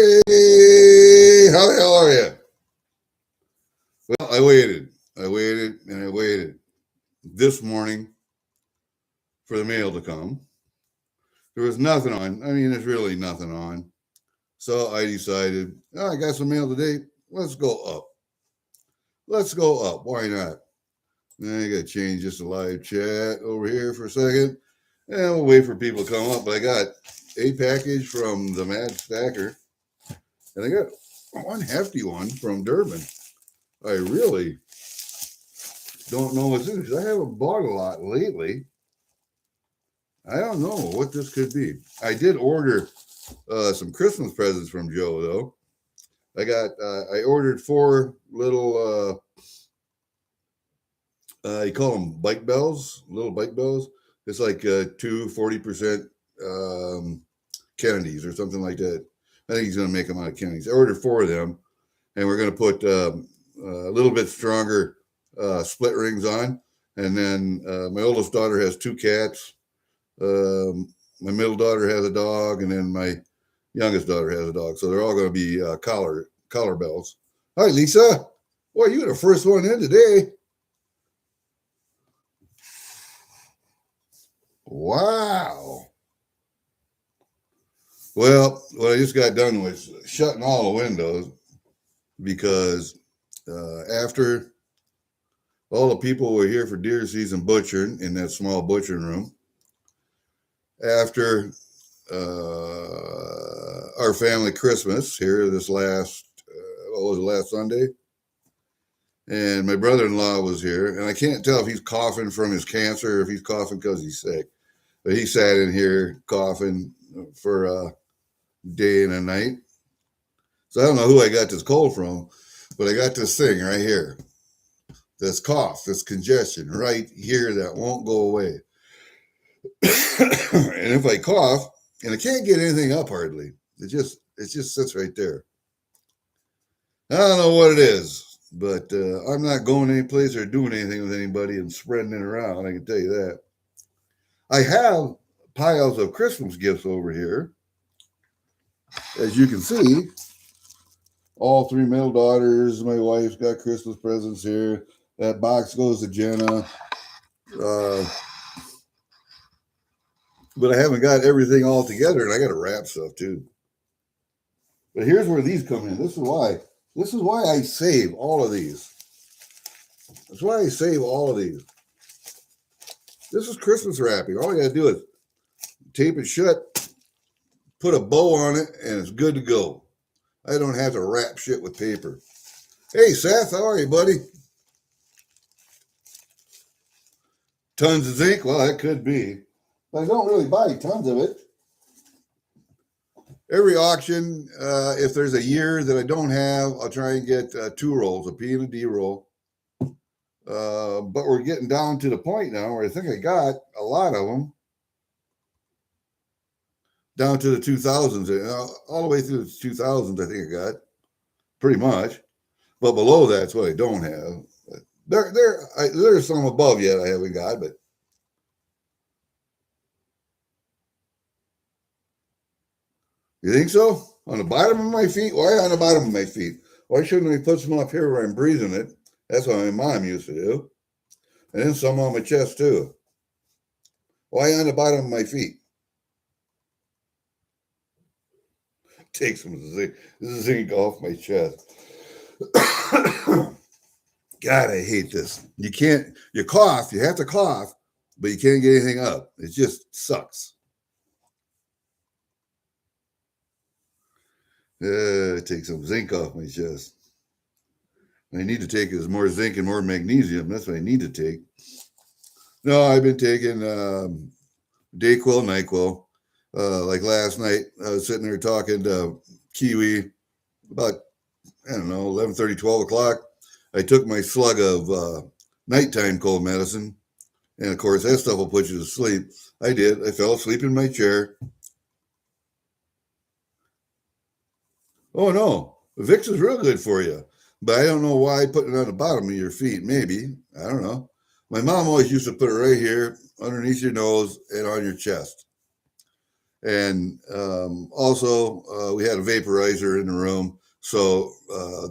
Hey, how the hell are you? Well, I waited, and I waited this morning for the mail to come. There was nothing on. I mean, there's really nothing on. So I decided, oh, I got some mail today. Let's go up. Let's go up. Why not? I got to change just a live chat over here for a second. And we'll wait for people to come up. But I got a package from the Mad Stacker. And I got one hefty one from Durbin. I really don't know what's in it. I haven't bought a lot lately. I don't know what this could be. I did order some Christmas presents from Joe, though. I ordered 4 little, you call them bike bells, little bike bells. It's like 2 40% Kennedys or something like that. I think he's going to make them out of Kennedys. I ordered 4 of them, and we're going to put a little bit stronger split rings on. And then my oldest daughter has 2 cats. My middle daughter has a dog, and then my youngest daughter has a dog. So they're all going to be collar bells. Hi, Lisa. Boy, you're the first one in today. Wow. Well, what I just got done was shutting all the windows because after all the people were here for deer season butchering in that small butchering room, after our family Christmas here this last Sunday, and my brother-in-law was here, and I can't tell if he's coughing from his cancer or if he's coughing because he's sick, but he sat in here coughing for a day and a night. So I don't know who I got this cold from, but I got this thing right here, this cough, this congestion right here that won't go away. And if I cough, and I can't get anything up hardly, it just sits right there. I don't know what it is, but I'm not going any place or doing anything with anybody and spreading it around. I can tell you that. I have piles of Christmas gifts over here. As you can see, all 3 middle daughters, my wife's got Christmas presents here. That box goes to Jenna. But I haven't got everything all together, and I got to wrap stuff too. But here's where these come in. This is why I save all of these. That's why I save all of these. This is Christmas wrapping. All you got to do is tape it shut, put a bow on it, and it's good to go. I don't have to wrap shit with paper. Hey, Seth, how are you, buddy? Tons of zinc? Well, that could be. But I don't really buy tons of it. Every auction, if there's a year that I don't have, I'll try and get 2 rolls, a P and a D roll. But we're getting down to the point now where I think I got a lot of them. Down to the 2000s, all the way through the 2000s, I think I got pretty much. But below that's what I don't have. There's some above yet I haven't got, but you think so? On the bottom of my feet? Why on the bottom of my feet? Why shouldn't we put some up here where I'm breathing it? That's what my mom used to do. And then some on my chest too. Why on the bottom of my feet? Take some zinc off my chest. God, I hate this. You cough, you have to cough, but you can't get anything up. It just sucks. Take some zinc off my chest. I need to take is more zinc and more magnesium. That's what I need to take. No, I've been taking Dayquil, NyQuil. Like last night, I was sitting there talking to Kiwi about, 11:30, 12 o'clock. I took my slug of nighttime cold medicine. And of course, that stuff will put you to sleep. I did. I fell asleep in my chair. Oh, no. Vicks is real good for you. But I don't know why putting it on the bottom of your feet. Maybe. I don't know. My mom always used to put it right here, underneath your nose, and on your chest. And also, we had a vaporizer in the room. So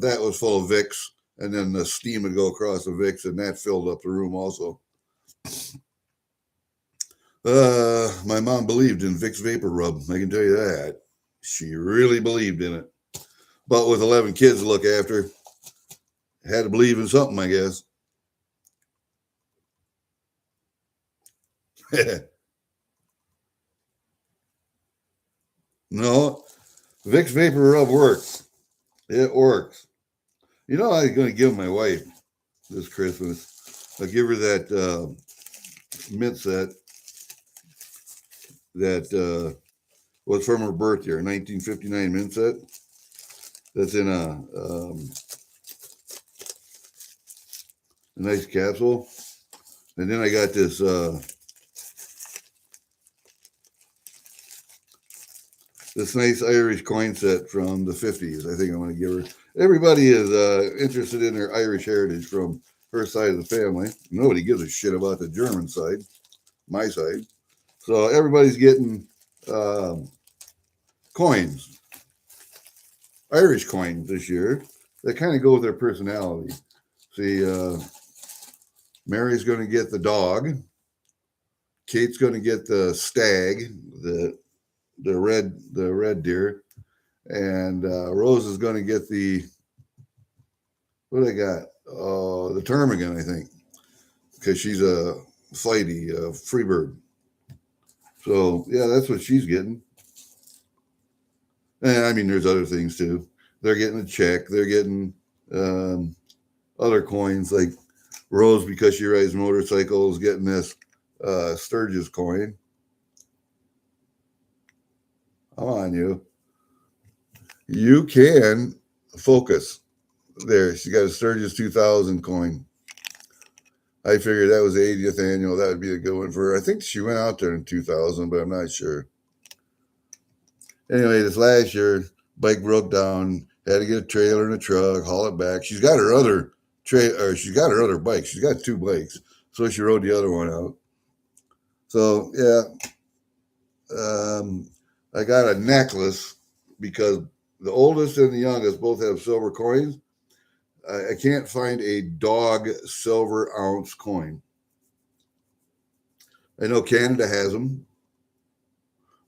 that was full of Vicks. And then the steam would go across the Vicks, and that filled up the room also. My mom believed in Vicks Vapor Rub. I can tell you that. She really believed in it. But with 11 kids to look after, had to believe in something, I guess. No, Vicks Vapor Rub works. It works. You know, I was going to give my wife this Christmas. I'll give her that mint set that was from her birth year, 1959 mint set. That's in a nice capsule. And then I got this this nice Irish coin set from the 50s. I think I'm going to give her. Everybody is interested in their Irish heritage from her side of the family. Nobody gives a shit about the German side, my side. So everybody's getting coins, Irish coins this year that kind of go with their personality. See, Mary's going to get the dog. Kate's going to get the stag, the red deer, and Rose is going to get the what I got? The ptarmigan, I think, because she's a flighty free bird. So yeah, that's what she's getting. And I mean, there's other things too. They're getting a check. They're getting other coins like Rose, because she rides motorcycles, getting this Sturgis coin. Come on, you. You can focus. There, she got a Sturgis 2000 coin. I figured that was the 80th annual. That would be a good one for her. I think she went out there in 2000, but I'm not sure. Anyway, this last year, bike broke down. Had to get a trailer and a truck, haul it back. She's got her other she's got her other bike. She's got two bikes, so she rode the other one out. So yeah, I got a necklace because the oldest and the youngest both have silver coins. I can't find a dog silver ounce coin. I know Canada has them.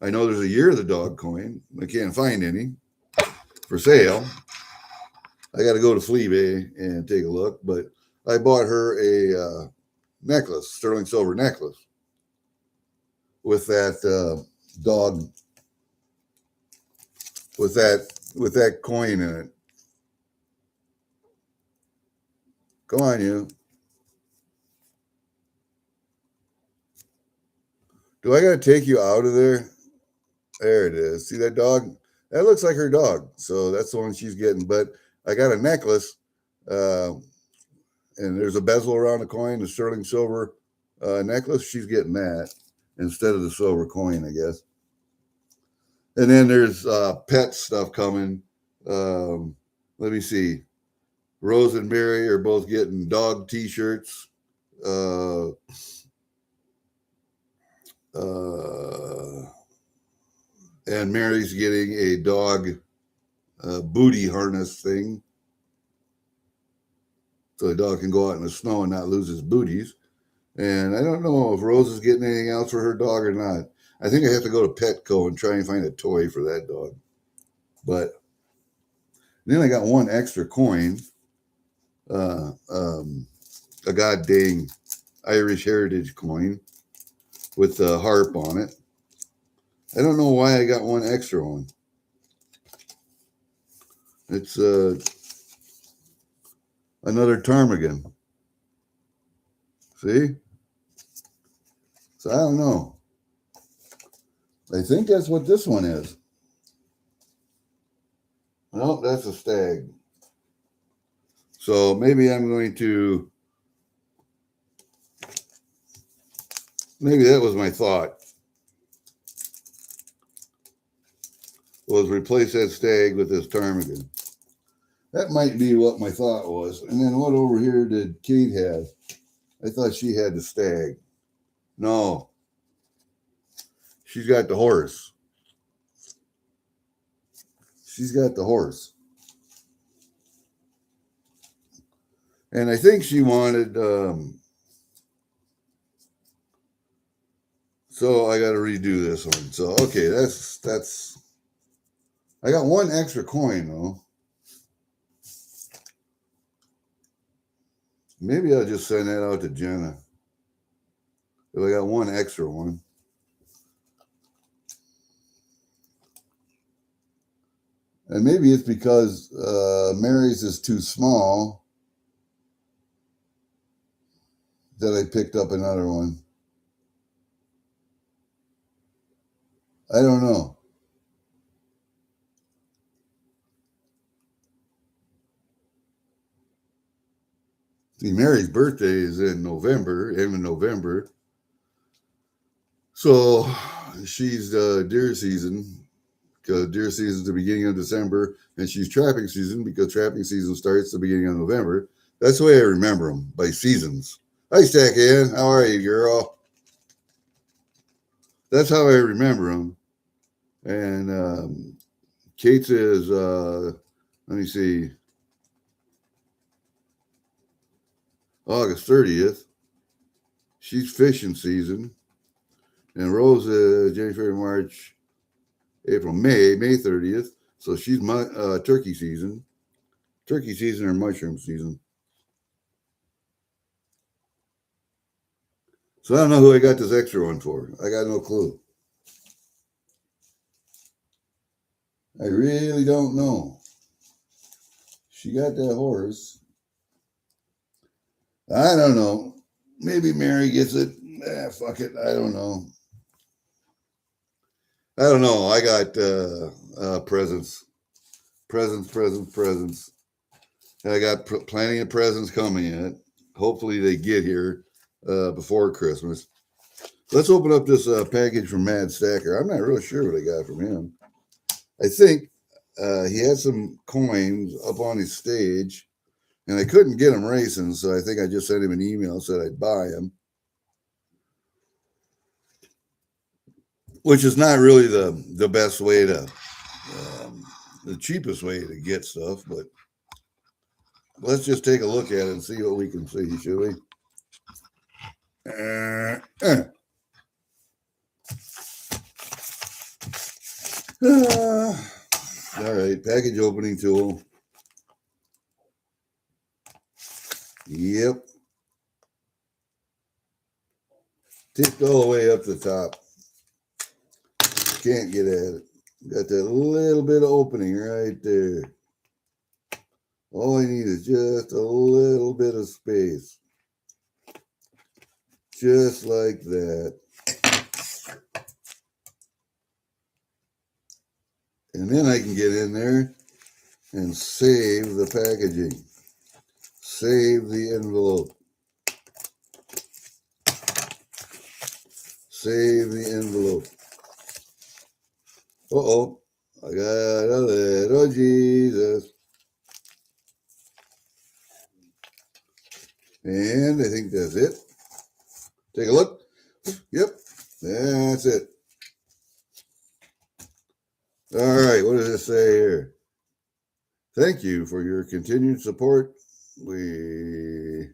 I know there's a year of the dog coin. I can't find any for sale. I got to go to Flea Bay and take a look. But I bought her a necklace, sterling silver necklace, with that dog, with that coin in it. Come on, you. Do I got to take you out of there? There it is. See that dog? That looks like her dog. So that's the one she's getting. But I got a necklace, and there's a bezel around the coin, the sterling silver necklace. She's getting that instead of the silver coin, I guess. And then there's pet stuff coming. Let me see. Rose and Mary are both getting dog T-shirts. And Mary's getting a dog booty harness thing, so the dog can go out in the snow and not lose his booties. And I don't know if Rose is getting anything else for her dog or not. I think I have to go to Petco and try and find a toy for that dog. But then I got one extra coin, a god dang Irish heritage coin with the harp on it. I don't know why I got one extra one. It's another ptarmigan. See? So I don't know. I think that's what this one is. No, that's a stag. So maybe I'm going to, maybe that was my thought, was replace that stag with this ptarmigan. That might be what my thought was. And then what over here did Kate have? I thought she had the stag. No. She's got the horse. she's got the horse. And I think she wanted, so I got to redo this one. So, okay, that's, I got one extra coin though. Maybe I'll just send that out to Jenna. If I got one extra one. And maybe it's because Mary's is too small that I picked up another one. I don't know. See, Mary's birthday is in November, end of November. So she's deer season, because deer season is the beginning of December, and she's trapping season because trapping season starts the beginning of November. That's the way I remember them, by seasons. Hi, Stack Ann. How are you, girl? That's how I remember them. And Kate's is, let me see, August 30th. She's fishing season. And Rose is January, March, April, May 30th. So she's turkey season. Turkey season or mushroom season. So I don't know who I got this extra one for. I got no clue. I really don't know. She got that horse. I don't know. Maybe Mary gets it. Fuck it. I don't know. I don't know. I got presents. Presents. I got plenty of presents coming yet. Hopefully they get here before Christmas. Let's open up this package from Mad Stacker. I'm not really sure what I got from him. I think he had some coins up on his stage, and I couldn't get him racing, so I think I just sent him an email, said I'd buy him. Which is not really the best way to, the cheapest way to get stuff, but let's just take a look at it and see what we can see, shall we? All right, package opening tool. Yep. Tipped all the way up the top. Can't get at it. Got that little bit of opening right there. All I need is just a little bit of space. Just like that. And then I can get in there and save the packaging. Save the envelope. Save the envelope. Uh-oh. I got a little Jesus. And I think that's it. Take a look. Yep. That's it. All right. What does it say here? Thank you for your continued support. We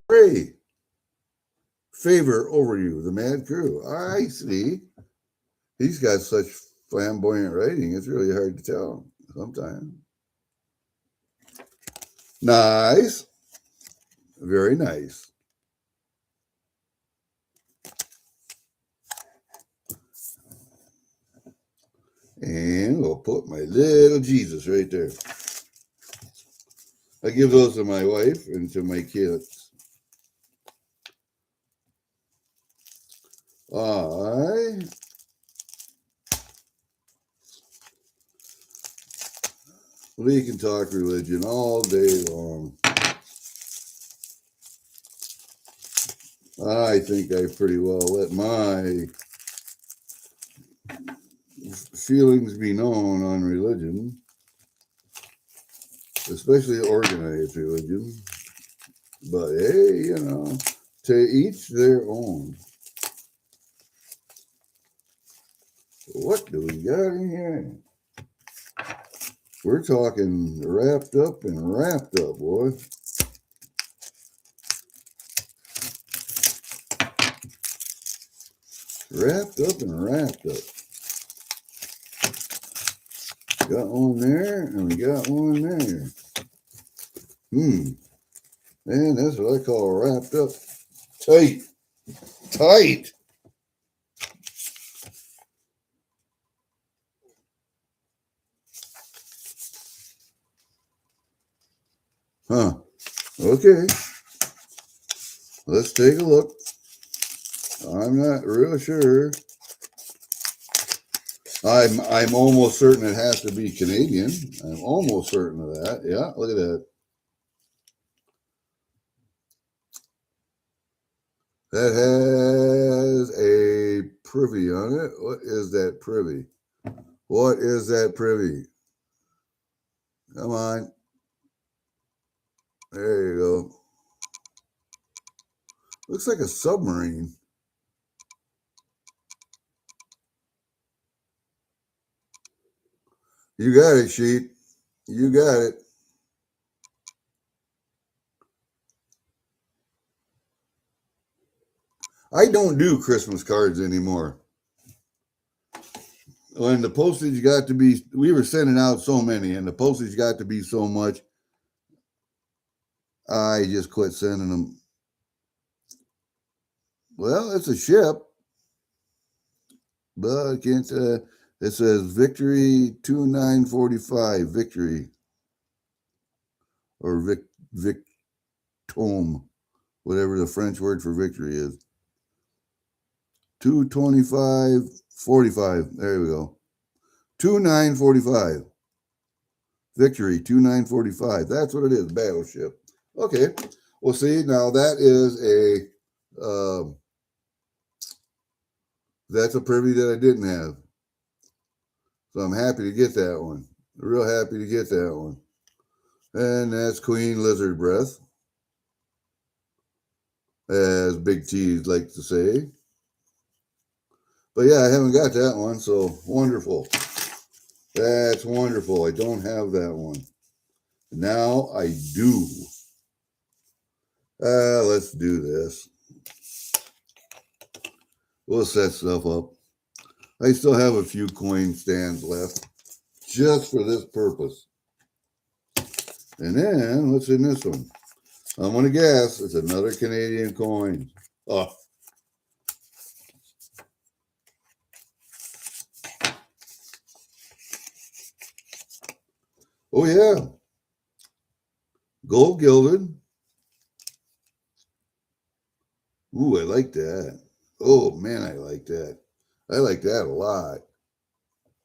pray favor over you, the Mad Crew. I see. He's got such flamboyant writing, it's really hard to tell sometimes. Nice. Very nice. And we'll put my little Jesus right there. I give those to my wife and to my kids. We can talk religion all day long. I think I pretty well let my feelings be known on religion, especially organized religion. But hey, you know, to each their own. What do we got in here? We're talking wrapped up and wrapped up, boy. Wrapped up and wrapped up. Got one there, and we got one there. Man, that's what I call wrapped up. Tight. Tight. Huh. Okay. Let's take a look. I'm not real sure. I'm almost certain it has to be Canadian. I'm almost certain of that. Yeah, look at that. That has a privy on it. What is that privy? What is that privy? Come on. There you go. Looks like a submarine. You got it, Sheet. You got it. I don't do Christmas cards anymore. When the postage got to be, we were sending out so many, and the postage got to be so much, I just quit sending them. Well, it's a ship, but I can't. It says Victory 2945 Victory or Victome, whatever the French word for victory is. 22545. There we go. 2945. Victory 2945. That's what it is. Battleship. Okay. Well, see, now that is a that's a privy that I didn't have. So I'm happy to get that one. Real happy to get that one. And that's Queen Lizard Breath, as Big T's like to say. But yeah, I haven't got that one, so wonderful. That's wonderful. I don't have that one. Now I do. Let's do this. We'll set stuff up. I still have a few coin stands left just for this purpose. And then, what's in this one? I'm going to guess it's another Canadian coin. Oh. Oh, yeah. Gold gilded. Ooh, I like that. Oh, man, I like that. I like that a lot.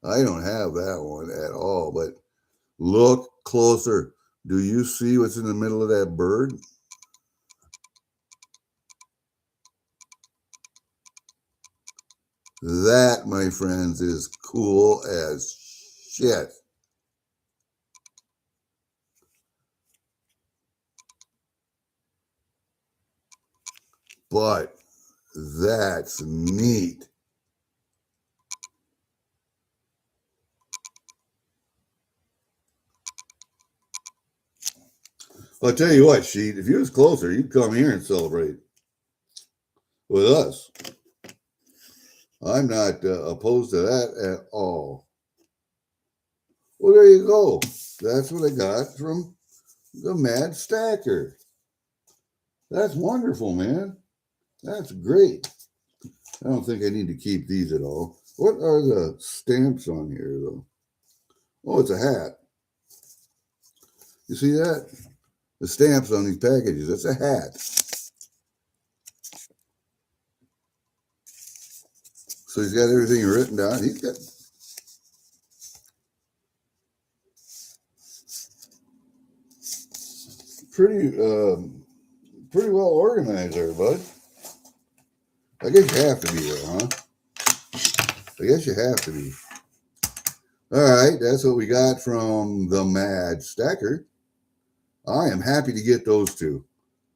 I don't have that one at all, but look closer. Do you see what's in the middle of that bird? That, my friends, is cool as shit. But that's neat. I'll tell you what, Sheet, if you was closer, you'd come here and celebrate with us. I'm not opposed to that at all. Well, there you go. That's what I got from the Mad Stacker. That's wonderful, man. That's great. I don't think I need to keep these at all. What are the stamps on here, though? Oh, it's a hat. You see that? The stamps on these packages. It's a hat. So he's got everything written down. He's got pretty well organized there, bud. I guess you have to be there, huh? I guess you have to be. All right, that's what we got from the Mad Stacker. I am happy to get those two.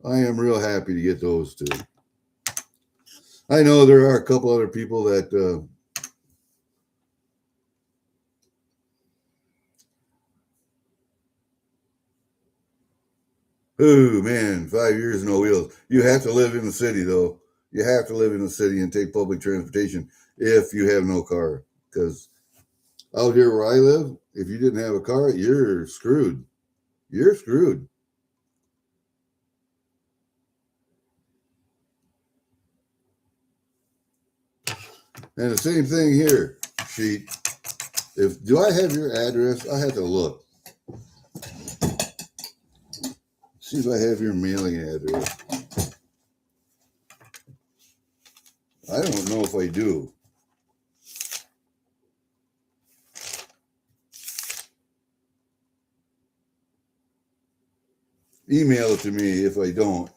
I am real happy to get those two. I know there are a couple other people that Oh man, 5 years no wheels. You have to live in the city though. You have to live in the city and take public transportation if you have no car. Because out here where I live, if you didn't have a car, you're screwed. You're screwed. And the same thing here, sheet. If do I have your address? I have to look. See if I have your mailing address. I don't know if I do. Email it to me if I don't.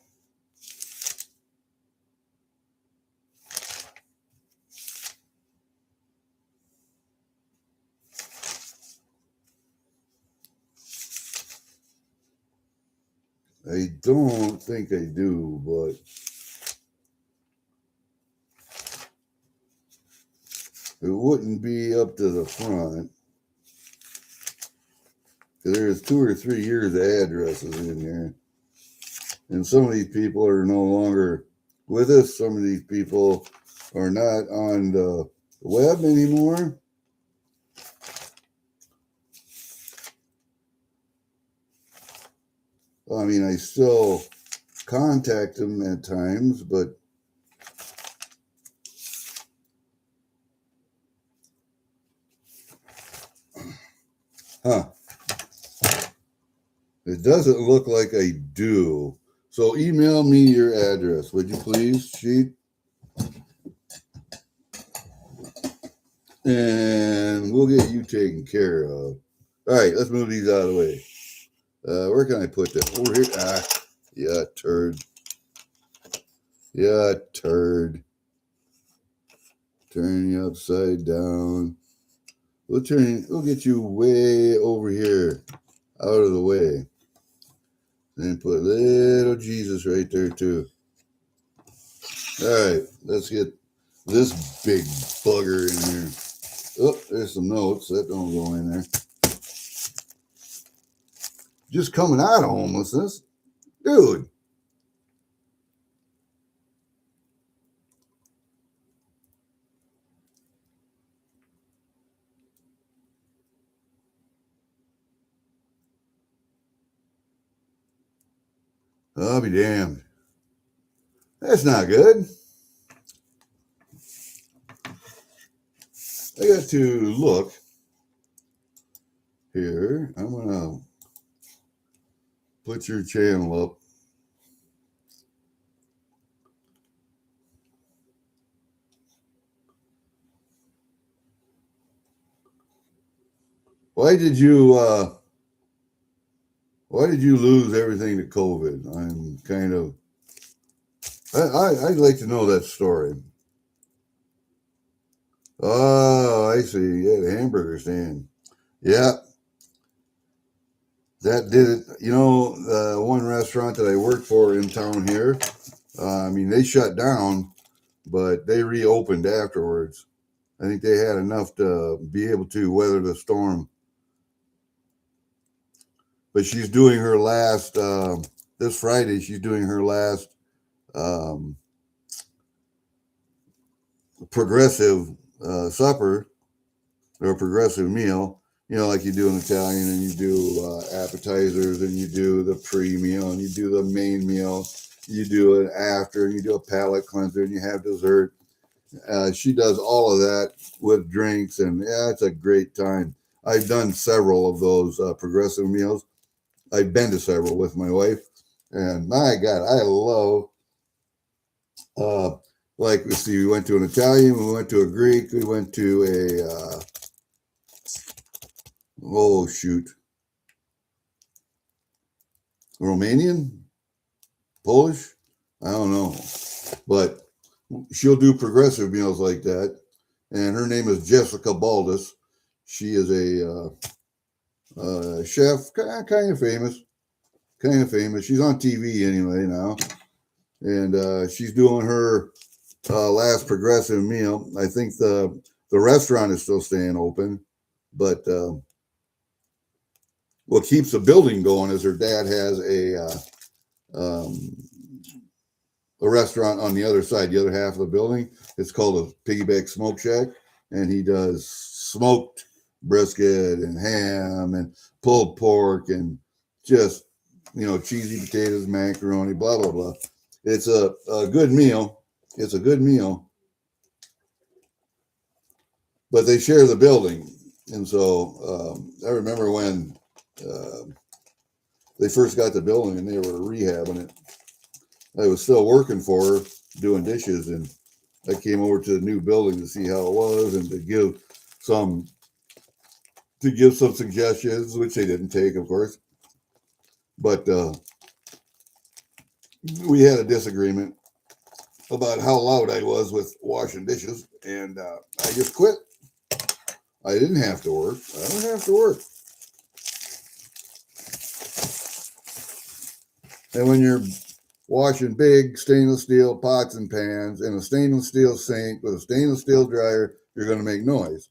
I don't think I do, but it wouldn't be up to the front. There's 2 or 3 years of addresses in here. And some of these people are no longer with us. Some of these people are not on the web anymore. I mean, I still contact them at times, but it doesn't look like I do. So email me your address, would you please, Sheet? And we'll get you taken care of. All right, let's move these out of the way. Where can I put this? Over here. Ah, yeah, turd. Yeah, turd. Turn you upside down. We'll get you way over here, out of the way. Then put little Jesus right there too. All right, let's get this big bugger in here. Oh, there's some notes. That don't go in there. Just coming out of homelessness. Dude. I'll be damned. That's not good. I got to look here. I'm going to put your channel up. Why did you lose everything to COVID? I'm kind of I'd like to know that story. Oh, I see. Yeah, the hamburger stand. Yeah, that did it. You know, the one restaurant that I worked for in town here, I mean, they shut down, but they reopened afterwards. I think they had enough to be able to weather the storm. But she's doing her last, this Friday, she's doing her last progressive supper or progressive meal. You know, like you do in Italian, and you do appetizers, and you do the pre-meal, and you do the main meal, you do an after, and you do a palate cleanser, and you have dessert. She does all of that with drinks, and yeah, it's a great time. I've done several of those progressive meals. I've been to several with my wife, and my God, I love. Like let's see, we went to an Italian, we went to a Greek, we went to a oh shoot, Romanian, Polish, I don't know, but she'll do progressive meals like that. And her name is Jessica Baldus. She is a chef, kind of famous. She's on TV anyway now, and she's doing her last progressive meal. I think the restaurant is still staying open, but what keeps the building going is her dad has a restaurant on the other side, the other half of the building. It's called a Piggyback Smoke Shack, and he does smoked brisket and ham and pulled pork and just, cheesy potatoes, macaroni, blah, blah, blah. It's a good meal. It's a good meal. But they share the building. And so I remember when they first got the building and they were rehabbing it. I was still working for her doing dishes, and I came over to the new building to see how it was and to give some suggestions, which they didn't take, of course. But we had a disagreement about how loud I was with washing dishes, and I just quit. I didn't have to work. I don't have to work. And when you're washing big stainless steel pots and pans in a stainless steel sink with a stainless steel dryer, you're going to make noise.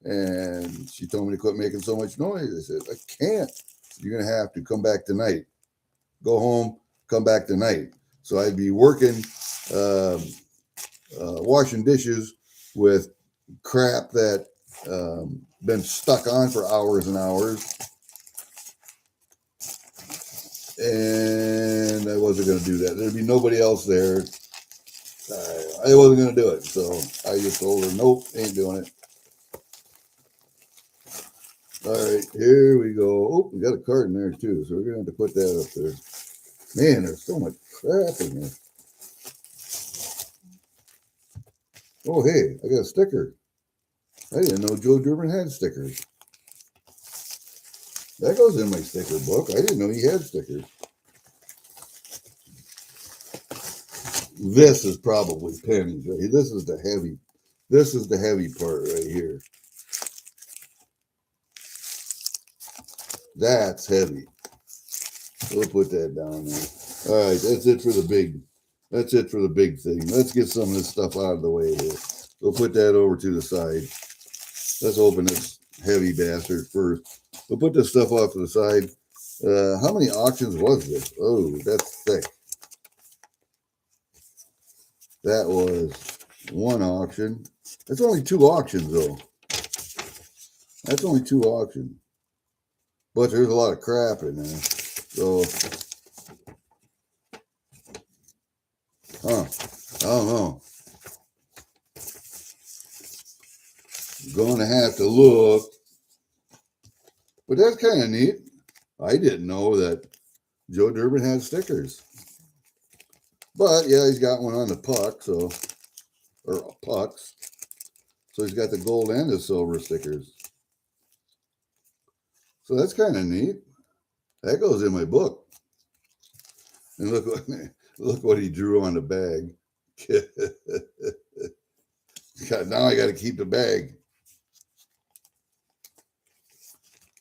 And she told me to quit making so much noise. I said, I can't. You're going to have to come back tonight. Go home, come back tonight. So I'd be working, washing dishes with crap that been stuck on for hours and hours. And I wasn't going to do that. There'd be nobody else there. I wasn't going to do it. So I just told her, nope, ain't doing it. All right, here we go. Oh, we got a card in there too. So we're going to have to put that up there. Man, there's so much crap in here. Oh, hey, I got a sticker. I didn't know Joe Durbin had stickers. That goes in my sticker book. I didn't know he had stickers. This is probably pennies right here. This is the heavy part right here. That's heavy. We'll put that down there. All right, that's it for the big thing. Let's get some of this stuff out of the way here. We'll put that over to the side. Let's open this heavy bastard first. We'll put this stuff off to the side. How many auctions was this? Oh, that's thick. That was one auction. That's only 2 auctions, though. That's only 2 auctions. But there's a lot of crap in there. So, I don't know. I'm going to have to look. But that's kind of neat. I didn't know that Joe Durbin had stickers. But, yeah, he's got one on the puck, or pucks. So he's got the gold and the silver stickers. So that's kind of neat. That goes in my book. And look what he drew on the bag. God, now I got to keep the bag.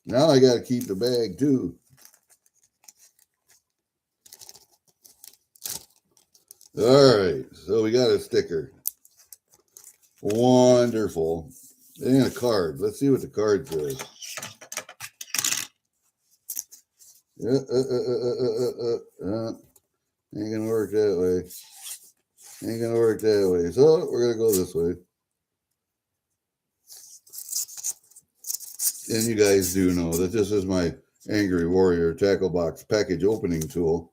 Now I got to keep the bag too. All right, so we got a sticker. Wonderful. And a card. Let's see what the card says. Ain't gonna work that way. Ain't gonna work that way. So we're gonna go this way. And you guys do know that this is my Angry Warrior tackle box package opening tool.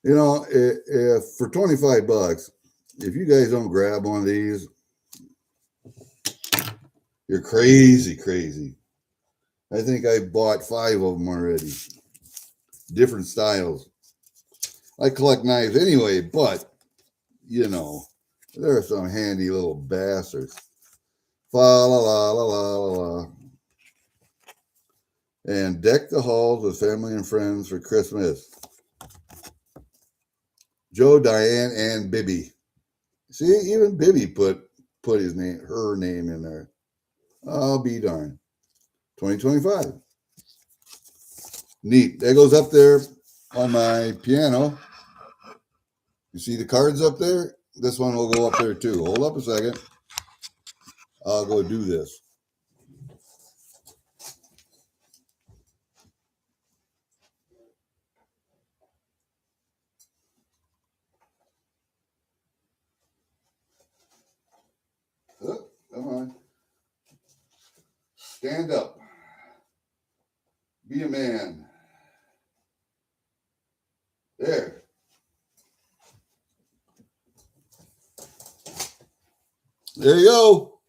You know, if for 25 bucks, if you guys don't grab one of these, you're crazy, crazy. I think I bought 5 of them already. Different styles. I collect knives anyway, but, you know, there are some handy little bastards. Fa la la la la la la. And deck the halls with family and friends for Christmas. Joe, Diane, and Bibby. See, even Bibby put her name in there. I'll be darned. 2025. Neat. That goes up there on my piano. You see the cards up there? This one will go up there too. Hold up a second. I'll go do this. Stand up. Be a man. There. There you go.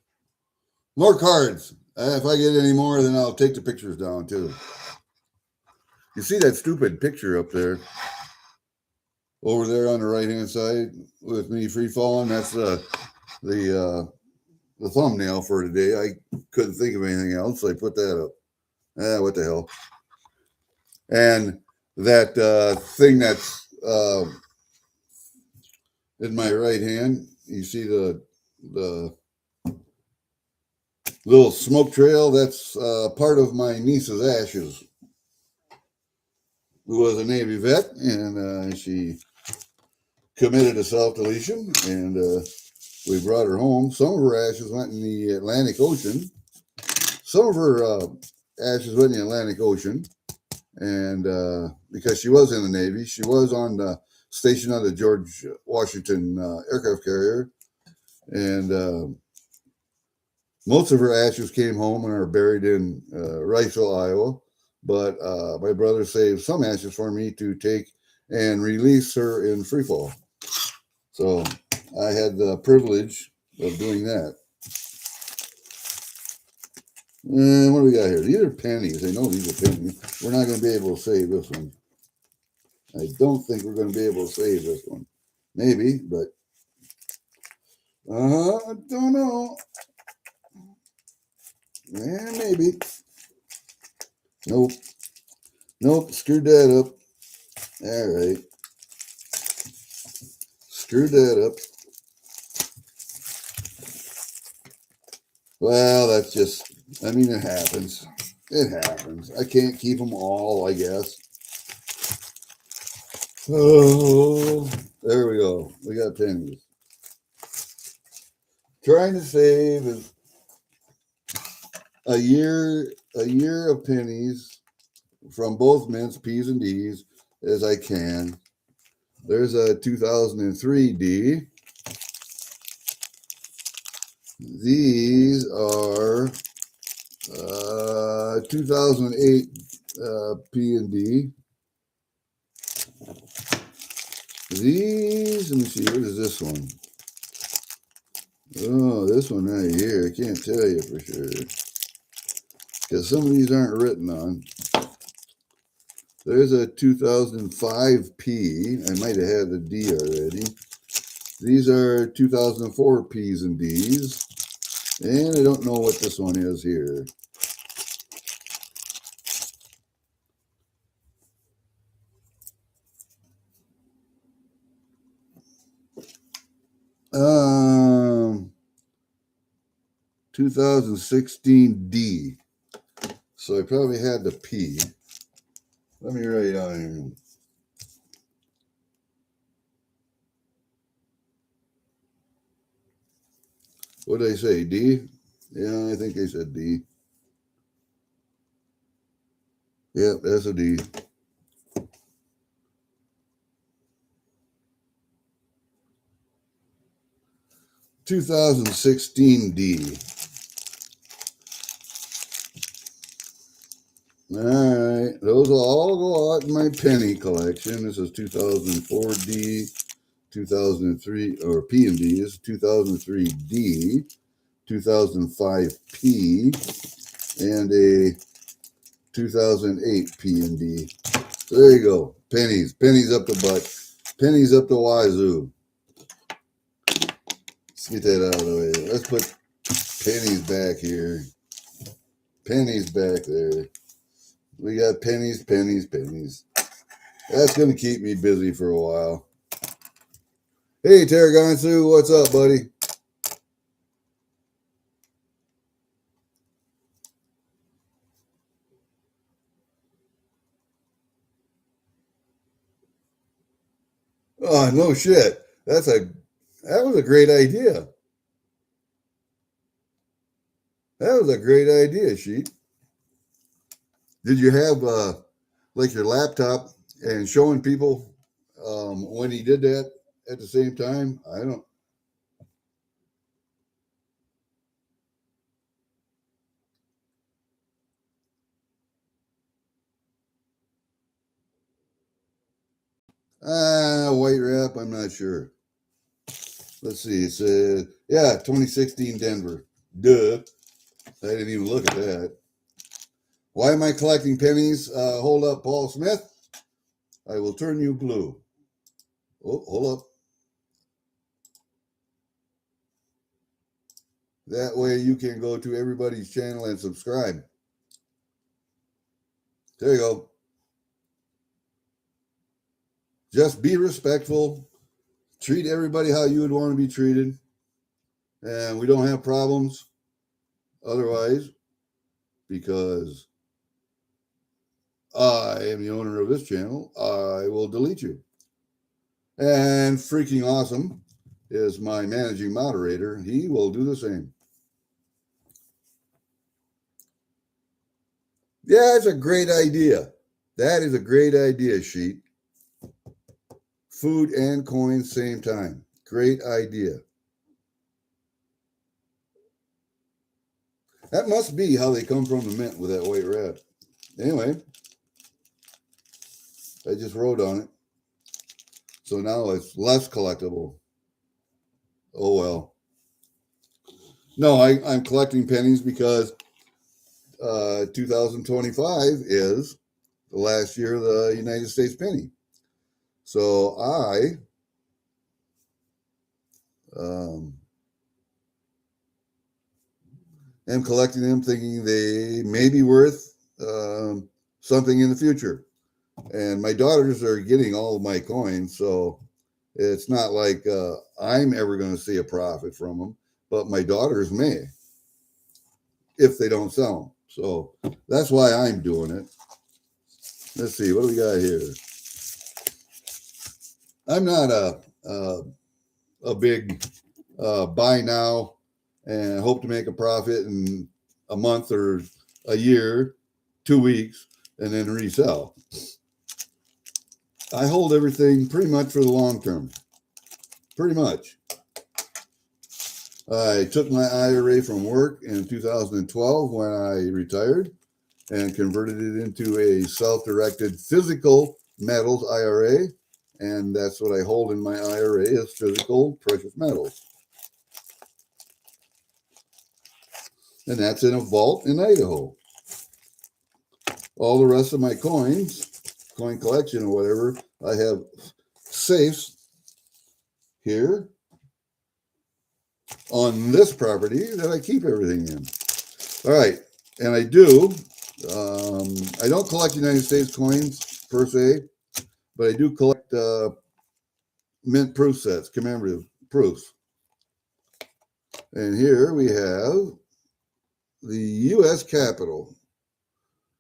More cards. If I get any more, then I'll take the pictures down too. You see that stupid picture up there? Over there on the right-hand side with me free falling? That's the thumbnail for today. I couldn't think of anything else, so I put that up. What the hell? And that thing that's in my right hand, you see the little smoke trail? That's part of my niece's ashes, who was a Navy vet, and she committed a self-deletion, and we brought her home. Some of her ashes went in the Atlantic Ocean. Some of her ashes went in the Atlantic Ocean, and because she was in the Navy, she was on the station on the George Washington aircraft carrier, and most of her ashes came home and are buried in Riceville, Iowa. But my brother saved some ashes for me to take and release her in free fall. So I had the privilege of doing that. And what do we got here? These are pennies. I know these are pennies. We're not going to be able to save this one. I don't think we're going to be able to save this one. Maybe, but I don't know. Yeah, maybe. Nope. Nope. Screwed that up. All right. Screwed that up. Well, that's just, I mean, it happens. It happens. I can't keep them all, I guess. Oh, there we go. We got pennies. Trying to save a year of pennies from both mints, P's and D's, as I can. There's a 2003 D. These are 2008 P and D. These, let me see, what is this one? Oh, this one right here, I can't tell you for sure, because some of these aren't written on. There's a 2005 P. I might have had the D already. These are 2004 P's and D's. And I don't know what this one is here. Um, 2016 D. So I probably had the P. Let me write down here. What did I say? D? Yeah, I think I said D. Yep, that's a D. $2016 D. All right, those will all go out in my penny collection. This is 2004 D, 2003, or P and D is 2003 D, 2005 P, and a 2008 P and D. So there you go, pennies up the butt, pennies up the wazoo. Let's get that out of the way. Let's put pennies back here. Pennies back there. We got pennies. That's going to keep me busy for a while. Hey, Tarragonsu, what's up, buddy? Oh, no shit. That was a great idea. That was a great idea, Sheet. Did you have like your laptop and showing people when he did that at the same time? I don't. White wrap, I'm not sure. Let's see. It's 2016 Denver. Duh. I didn't even look at that. Why am I collecting pennies? Hold up, Paul Smith. I will turn you blue. Oh, hold up. That way you can go to everybody's channel and subscribe. There you go. Just be respectful. Treat everybody how you would want to be treated. And we don't have problems otherwise, because I am the owner of this channel. I will delete you. And Freaking Awesome is my managing moderator. He will do the same. Yeah, it's a great idea. That is a great idea, Sheet. Food and coins, same time. Great idea. That must be how they come from the mint with that white wrap. Anyway, I just wrote on it. So now it's less collectible. Oh, well. No, I'm collecting pennies because 2025 is the last year of the United States penny. So I am collecting them, thinking they may be worth something in the future. And my daughters are getting all of my coins, so it's not like I'm ever going to see a profit from them, but my daughters may, if they don't sell them. So that's why I'm doing it. Let's see, what do we got here? I'm not a big buy now and hope to make a profit in a month or a year, 2 weeks, and then resell. I hold everything pretty much for the long term. Pretty much. I took my IRA from work in 2012 when I retired and converted it into a self-directed physical metals IRA. And that's what I hold in my IRA is physical precious metals. And that's in a vault in Idaho. All the rest of my coins, coin collection or whatever, I have safes here on this property that I keep everything in. All right. And I do, I don't collect United States coins per se, but I do collect mint proof sets, commemorative proofs. And here we have the U.S. Capitol,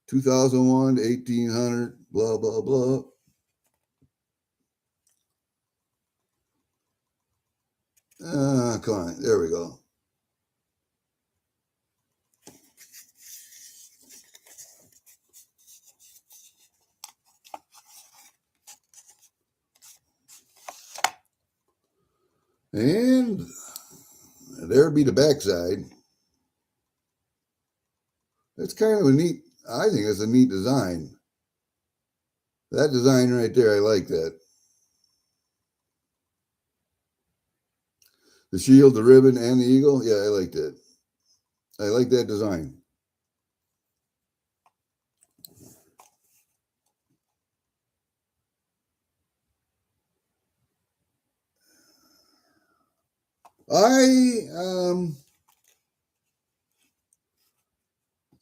2001, 1800, blah, blah, blah. Come on, there we go. And there be the backside. It's kind of a neat, I think it's a neat design. That design right there, I like that. The shield, the ribbon, and the eagle. Yeah, I like that. I like that design.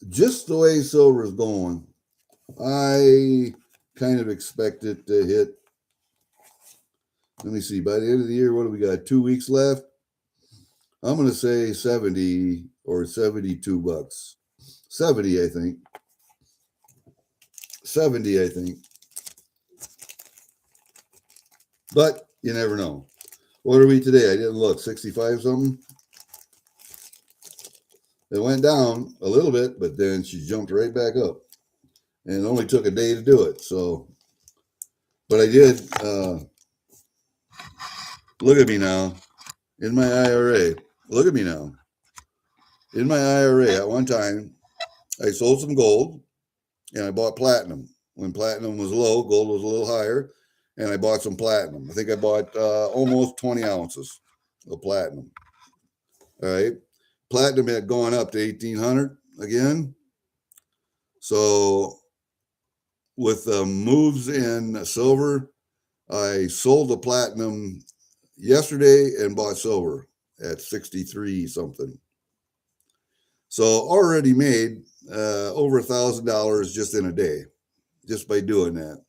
Just the way silver is going, I kind of expect it to hit. Let me see. By the end of the year, what do we got? 2 weeks left. I'm going to say 70 or 72 bucks. 70, I think. 70, I think. But you never know. What are we today? I didn't look. 65 something. It went down a little bit, but then she jumped right back up. And it only took a day to do it. So, but I did. Look at me now. In my IRA. Look at me now. In my IRA, at one time, I sold some gold and I bought platinum. When platinum was low, gold was a little higher. and I bought some platinum. I think I bought almost 20 ounces of platinum. All right. Platinum had gone up to 1,800 again. So with the moves in silver, I sold the platinum yesterday and bought silver at 63 something. So already made over $1,000 just in a day, just by doing that.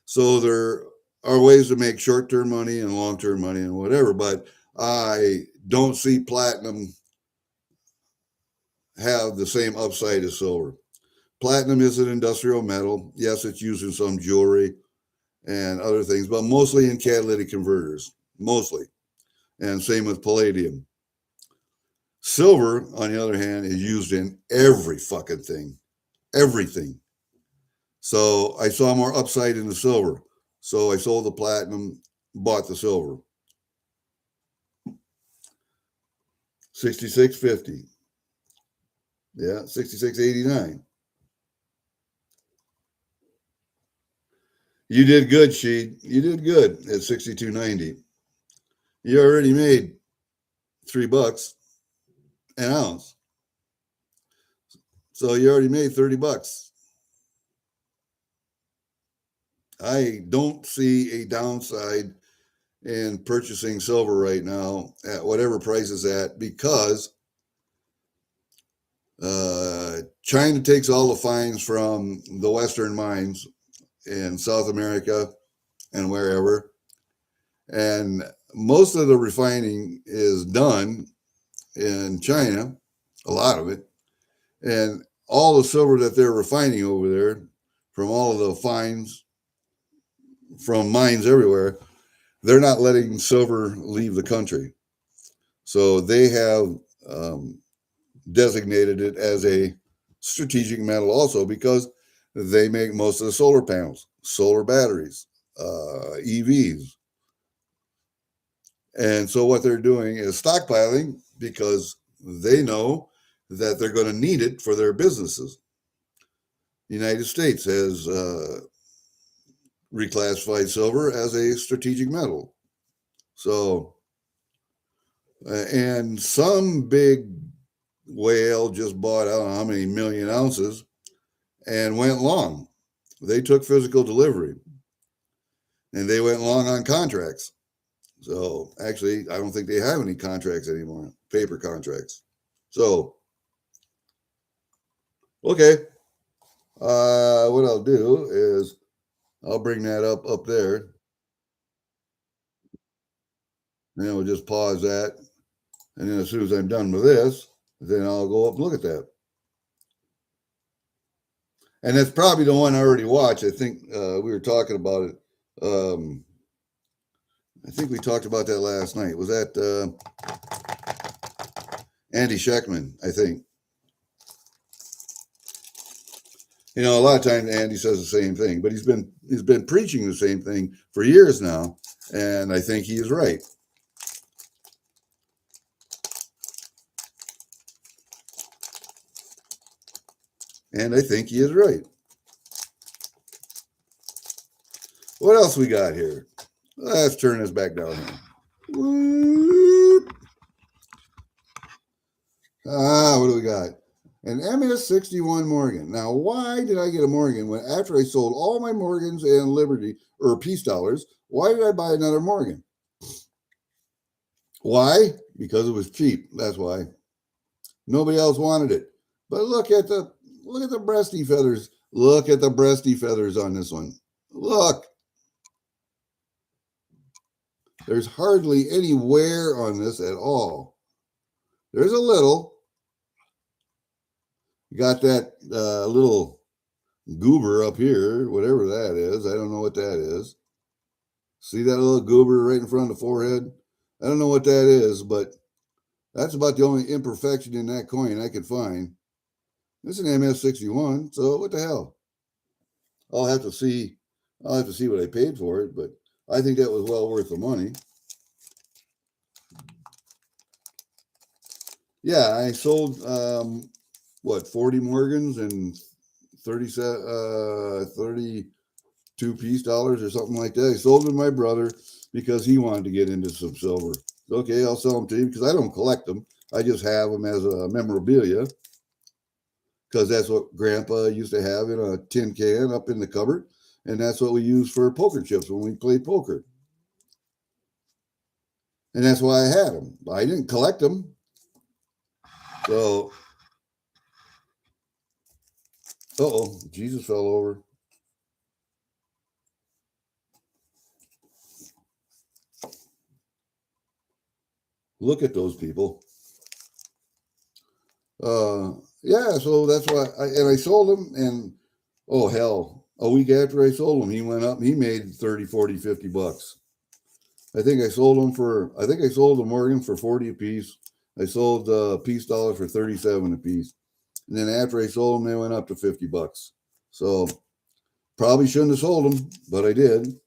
So there are ways to make short-term money and long-term money and whatever, but I don't see platinum have the same upside as silver. Platinum is an industrial metal. Yes, it's used in some jewelry and other things, but mostly in catalytic converters, mostly. And same with palladium. Silver, on the other hand, is used in every fucking thing, everything. So I saw more upside in the silver. So I sold the platinum, bought the silver. 66.50. Yeah, 66.89. You did good, Sheed. You did good at 62.90. You already made $3 an ounce. So you already made $30. I don't see a downside in purchasing silver right now at whatever price is at, because China takes all the fines from the Western mines in South America and wherever. And most of the refining is done in China, a lot of it. And all the silver that they're refining over there from all of the fines from mines everywhere, they're not letting silver leave the country. So they have designated it as a strategic metal also, because they make most of the solar panels, solar batteries, EVs. And so what they're doing is stockpiling, because they know that they're going to need it for their businesses. The United States has reclassified silver as a strategic metal. So, and some big whale just bought, I don't know how many million ounces and went long. They took physical delivery and they went long on contracts. So actually, I don't think they have any contracts anymore, paper contracts. So, okay. What I'll do is I'll bring that up there. And then we'll just pause that. And then as soon as I'm done with this, then I'll go up and look at that. And that's probably the one I already watched. I think we were talking about it. I think we talked about that last night. Was that Andy Scheckman, I think. You know, a lot of times Andy says the same thing, but he's been preaching the same thing for years now, and I think he is right. And I think he is right. What else we got here? Let's turn this back down here. What do we got? An MS-61 Morgan. Now, why did I get a Morgan when after I sold all my Morgans and Liberty or Peace dollars? Why did I buy another Morgan? Why? Because it was cheap. That's why. Nobody else wanted it. But look at the breasty feathers. Look at the breasty feathers on this one. Look. There's hardly any wear on this at all. There's a little. You got that little goober up here, whatever that is. I don't know what that is. See that little goober right in front of the forehead? I don't know what that is, but that's about the only imperfection in that coin I could find. It's an MS-61, so what the hell? I'll have to see what I paid for it, but I think that was well worth the money. Yeah, I sold 40 Morgans and 30 2 $2 or something like that. I sold them to my brother because he wanted to get into some silver. Okay, I'll sell them to you because I don't collect them. I just have them as a memorabilia because that's what Grandpa used to have in a tin can up in the cupboard. And that's what we use for poker chips when we play poker. And that's why I had them. I didn't collect them. So, uh-oh, Jesus fell over. Look at those people. Yeah, so that's why I sold them, and oh hell, a week after I sold them, he went up and he made 30, 40, 50 bucks. I think I sold the Morgan for 40 a piece. I sold the Peace Dollar for 37 a piece. And then after I sold them, they went up to 50 bucks. So probably shouldn't have sold them, but I did.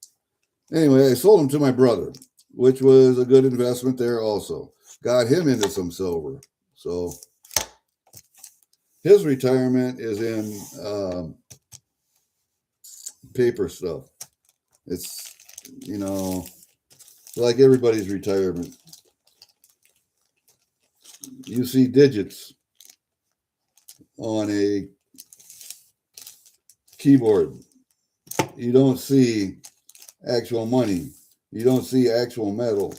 Anyway, I sold them to my brother, which was a good investment there also. Got him into some silver. So his retirement is in paper stuff. It's, like everybody's retirement. You see digits on a keyboard. You don't see actual money. You don't see actual metal.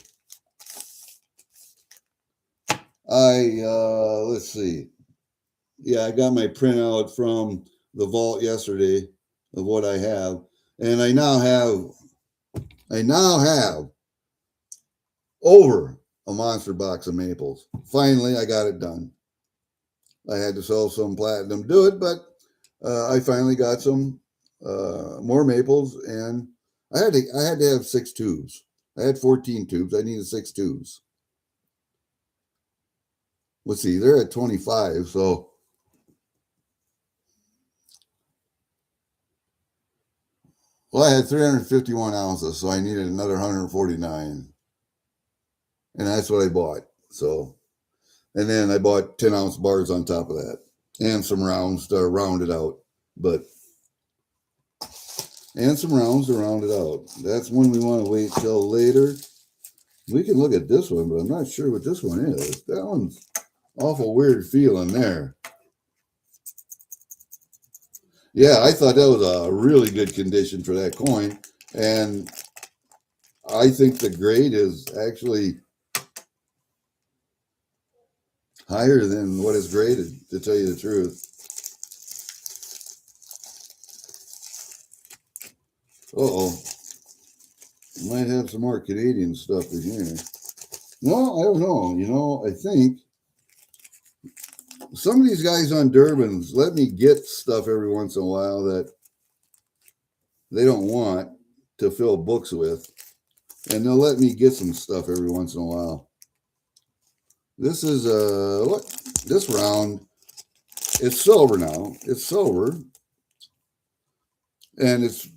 Let's see. Yeah, I got my printout from the vault yesterday of what I have. And I now have over a monster box of maples. Finally, I got it done. I had to sell some platinum to do it, but I finally got some more maples, and I had to have 6 tubes. I had 14 tubes. I needed 6 tubes. Let's see, they're at 25, so well, I had 351 ounces, so I needed another 149. And that's what I bought. So, and then I bought 10-ounce bars on top of that and some rounds to round it out. That's when we want to wait till later. We can look at this one, but I'm not sure what this one is. That one's awful weird feeling there. Yeah, I thought that was a really good condition for that coin. And I think the grade is actually higher than what is graded, to tell you the truth. Uh-oh. Might have some more Canadian stuff in here. No, I don't know. I think some of these guys on Durbin's let me get stuff every once in a while that they don't want to fill books with. And they'll let me get some stuff every once in a while. This is this round, it's silver now. It's silver. And it's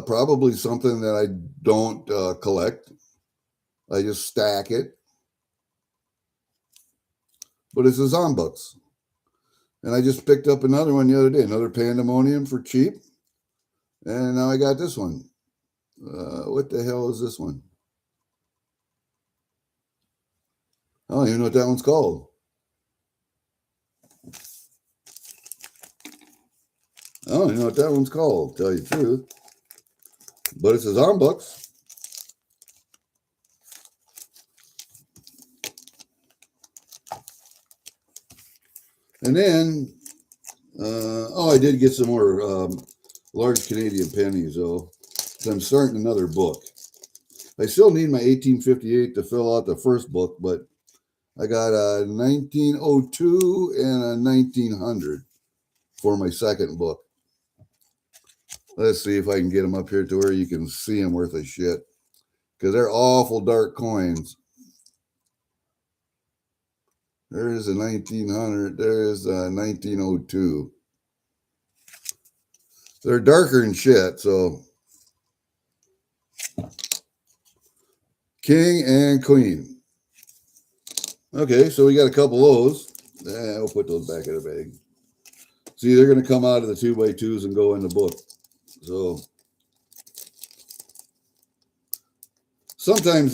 probably something that I don't collect. I just stack it. But it's a Zombux. And I just picked up another one the other day, another Pandemonium for cheap. And now I got this one. What the hell is this one? I don't even know what that one's called. I don't even know what that one's called, to tell you the truth. But it's a Zombux. And then, I did get some more large Canadian pennies, though. So I'm starting another book. I still need my 1858 to fill out the first book, but I got a 1902 and a 1900 for my second book. Let's see if I can get them up here to where you can see them worth a shit. Because they're awful dark coins. There's a 1900. There's a 1902. They're darker than shit, so. King and Queen. Okay, so we got a couple of those. I'll put those back in the bag. See, they're going to come out of the 2x2s and go in the book. So sometimes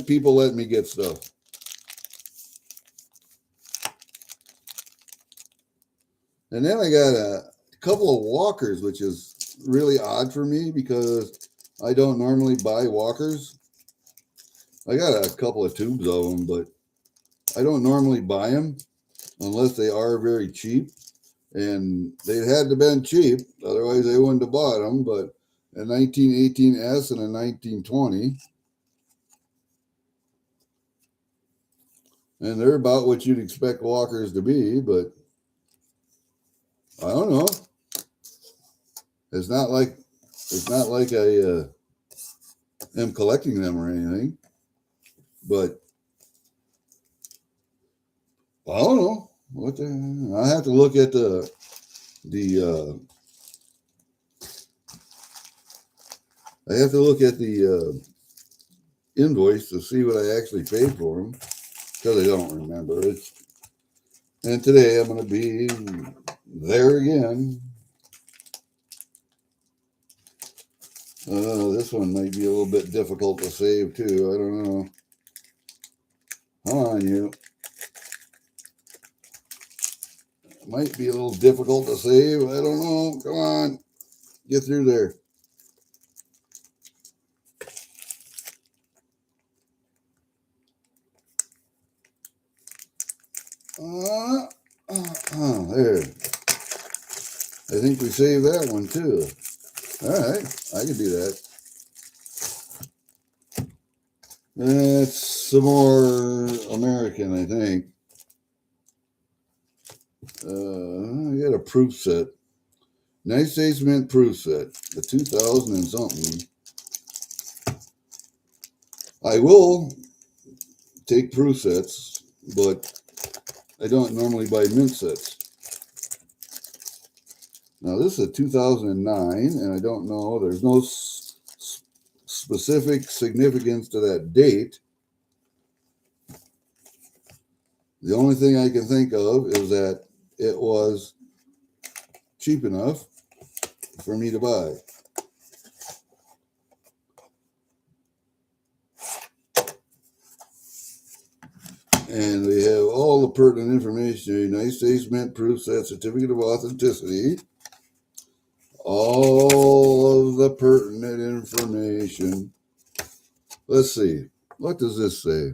people let me get stuff. And then I got a couple of walkers, which is really odd for me because I don't normally buy walkers. I got a couple of tubes of them, but I don't normally buy them unless they are very cheap. And they had to been cheap, otherwise I wouldn't have bought them. But a 1918S and a 1920. And they're about what you'd expect walkers to be, but I don't know. It's not like I am collecting them or anything. But I don't know. I have to look at the invoice to see what I actually paid for them, because I don't remember it. And today I'm going to be there again. This one might be a little bit difficult to save too. I don't know. Come on, you. Might be a little difficult to save. I don't know. Come on. Get through there. There. I think we saved that one too. All right. I can do that. That's some more American, I think. I got a proof set. United States Mint proof set. The 2000 and something. I will take proof sets, but I don't normally buy mint sets. Now this is a 2009, and I don't know. There's no specific significance to that date. The only thing I can think of is that it was cheap enough for me to buy. And they have all the pertinent information. United States Mint proof set, certificate of authenticity. All of the pertinent information. Let's see. What does this say?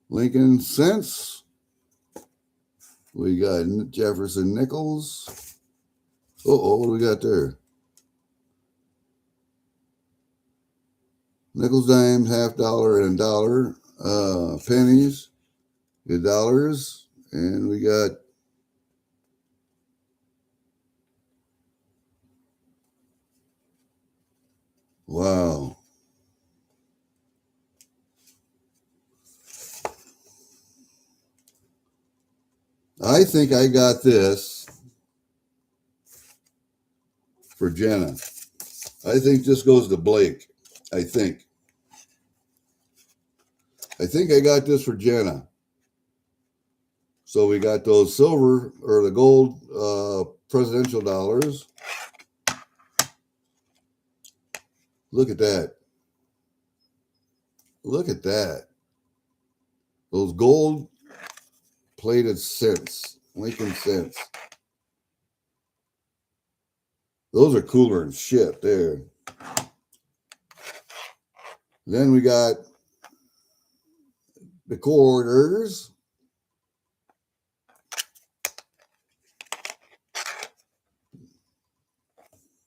Lincoln cents. We got Jefferson nickels. What do we got there? Nickels, dimes, half dollar, and dollar. Pennies, the dollars, and we got wow. I think I got this for Jenna. I think this goes to Blake. I think I got this for Jenna. So we got those silver or the gold presidential dollars. Look at that. Look at that. Those gold plated cents, Lincoln cents. Those are cooler than shit there. Then we got the quarters.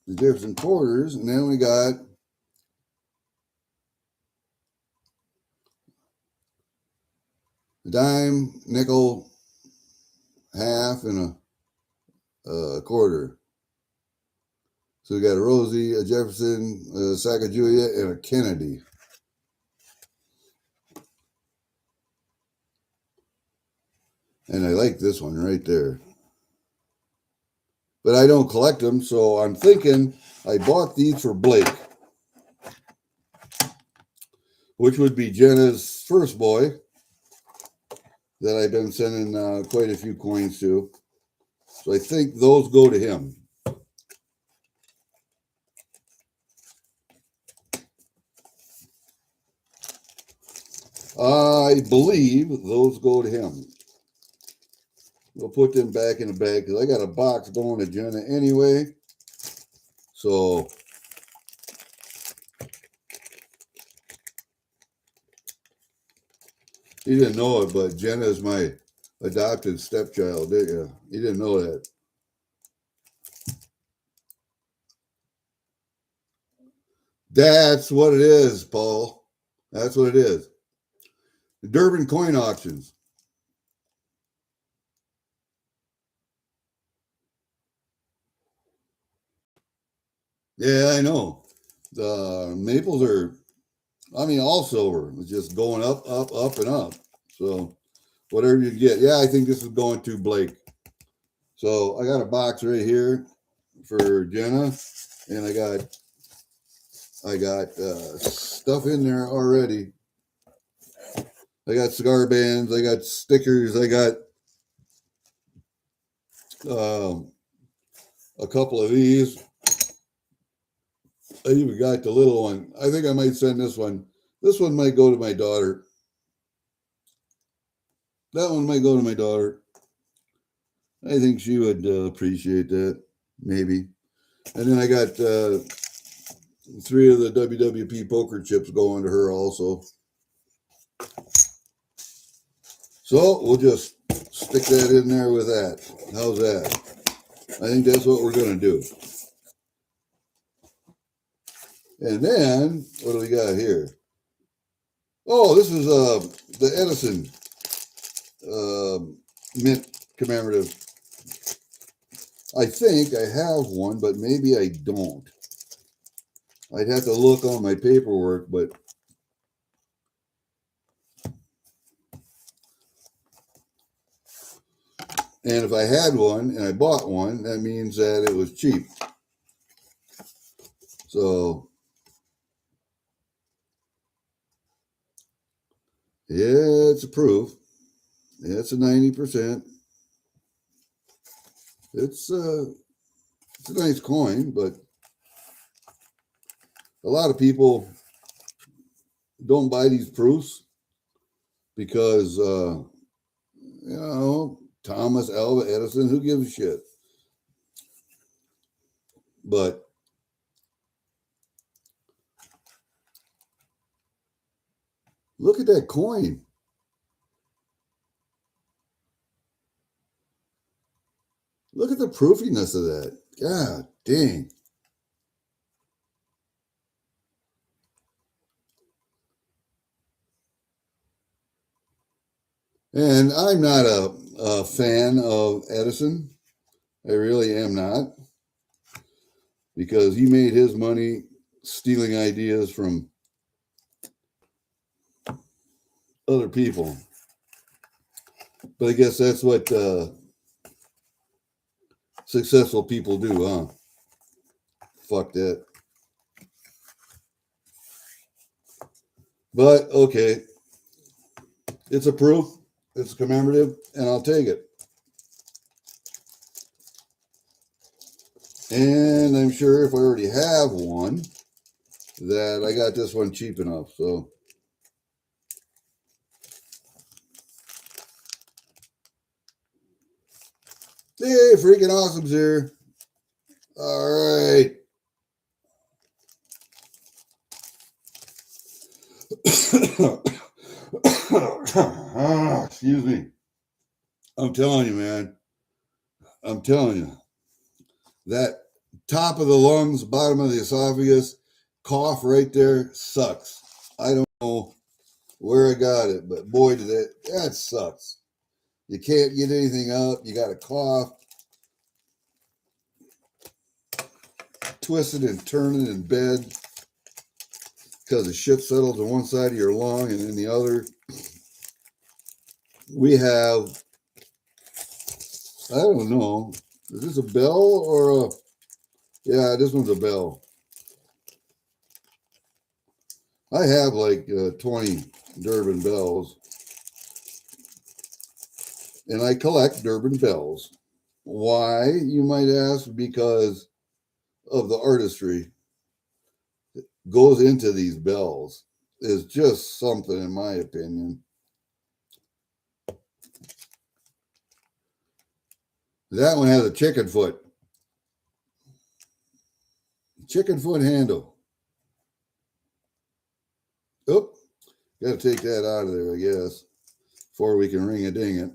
The different quarters. And then we got a dime, nickel, half, and a quarter. So we got a Rosie, a Jefferson, a Sacagawea, and a Kennedy. And I like this one right there. But I don't collect them, so I'm thinking I bought these for Blake, which would be Jenna's first boy that I've been sending quite a few coins to. So I think those go to him. I believe those go to him. We'll put them back in the bag because I got a box going to Jenna anyway. So you didn't know it, but Jenna is my adopted stepchild, didn't you? You didn't know that. That's what it is, Paul. That's what it is. The Durbin Coin Auctions. Yeah, I know. The maples are, I mean, all silver. It's just going up, up, up, and up. So whatever you get. Yeah, I think this is going to Blake. So I got a box right here for Jenna, and I got stuff in there already. I got cigar bands, I got stickers, I got a couple of these. I even got the little one. I think I might send this one. This one might go to my daughter. That one might go to my daughter. I think she would appreciate that, maybe. And then I got 3 of the WWP poker chips going to her also. So we'll just stick that in there with that. How's that? I think that's what we're going to do. And then, what do we got here? Oh, this is the Edison mint commemorative. I think I have one, but maybe I don't. I'd have to look on my paperwork, but and if I had one and I bought one, that means that it was cheap. So yeah, it's a proof. Yeah, it's a 90%. It's a nice coin, but a lot of people don't buy these proofs because Thomas Alva Edison, who gives a shit? But look at that coin. Look at the proofiness of that. God dang. And I'm not a fan of Edison. I really am not. Because he made his money stealing ideas from other people. But I guess that's what successful people do, huh? Fuck that. But okay, it's a proof, it's commemorative, and I'll take it. And I'm sure if I already have one, that I got this one cheap enough. So hey, freaking awesome's here. All right. Excuse me. I'm telling you, man. I'm telling you. That top of the lungs, bottom of the esophagus, cough right there sucks. I don't know where I got it, but boy, that sucks. You can't get anything out. You got a cough, twisting and turning in bed because the shit settles on one side of your lung and then the other. We have, I don't know, is this a bell or a, yeah, this one's a bell. I have like 20 Durbin bells. And I collect Durbin bells. Why, you might ask? Because of the artistry that goes into these bells. is just something, in my opinion. That one has a chicken foot handle. Oop, got to take that out of there, I guess, before we can ring a ding it.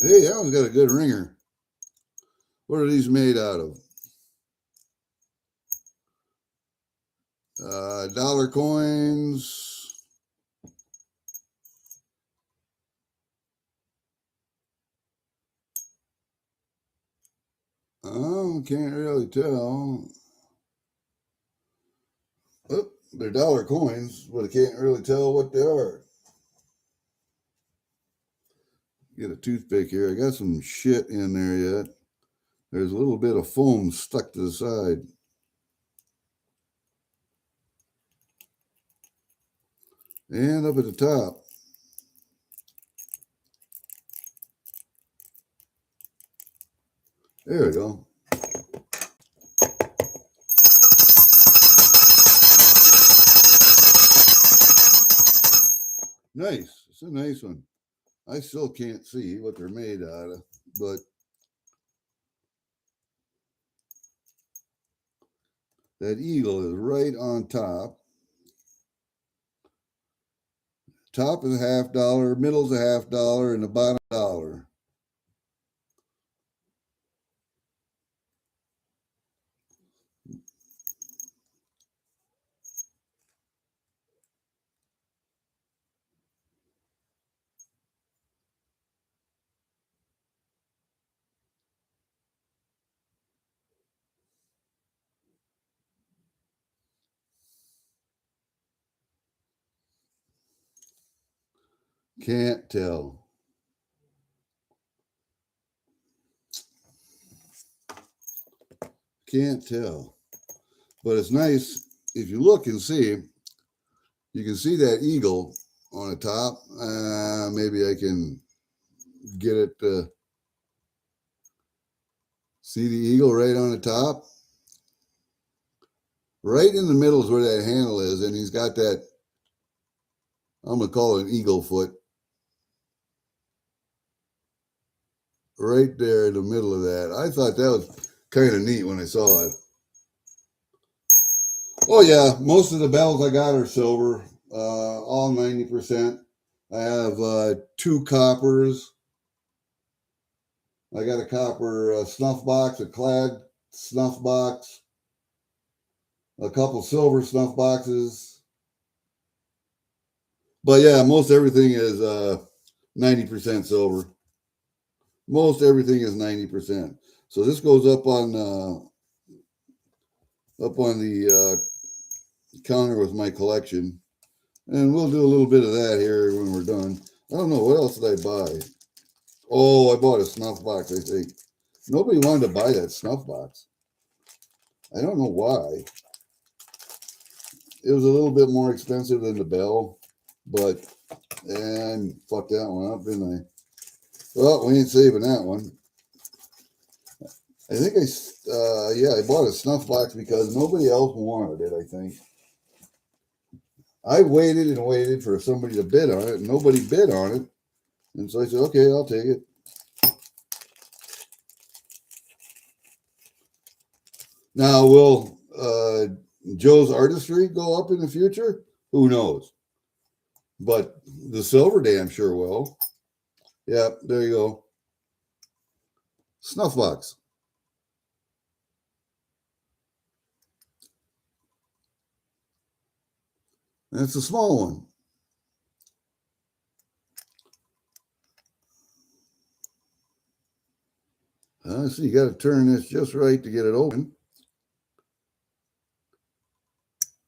Hey, that one's got a good ringer. What are these made out of? Dollar coins. Oh, can't really tell. Oh, they're dollar coins, but I can't really tell what they are. Get a toothpick here. I got some shit in there yet. There's a little bit of foam stuck to the side. And up at the top. There we go. Nice. It's a nice one. I still can't see what they're made out of, but that eagle is right on top. Top is $50, middle's $50, and the bottom $1. Can't tell. Can't tell. But it's nice. If you look and see, you can see that eagle on the top. Maybe I can get it to see the eagle right on the top. Right in the middle is where that handle is, and he's got that, I'm going to call it an eagle foot. Right there in the middle of that. I thought that was kind of neat when I saw it. Oh yeah, most of the bells I got are silver, all 90%. I have 2 coppers. I got a copper snuff box, a clad snuff box, a couple silver snuff boxes. But yeah, most everything is 90% silver. Most everything is 90%. So this goes up on the counter with my collection. And we'll do a little bit of that here when we're done. I don't know, what else did I buy? Oh, I bought a snuff box, I think. Nobody wanted to buy that snuff box. I don't know why. It was a little bit more expensive than the bell, but and fucked that one up, didn't I? Well, we ain't saving that one. I think I bought a snuff box because nobody else wanted it, I think. I waited and waited for somebody to bid on it, and nobody bid on it. And so I said, okay, I'll take it. Now, will Joe's artistry go up in the future? Who knows? But the silver damn sure will. Yeah, there you go. Snuff box. That's a small one. So you got to turn this just right to get it open.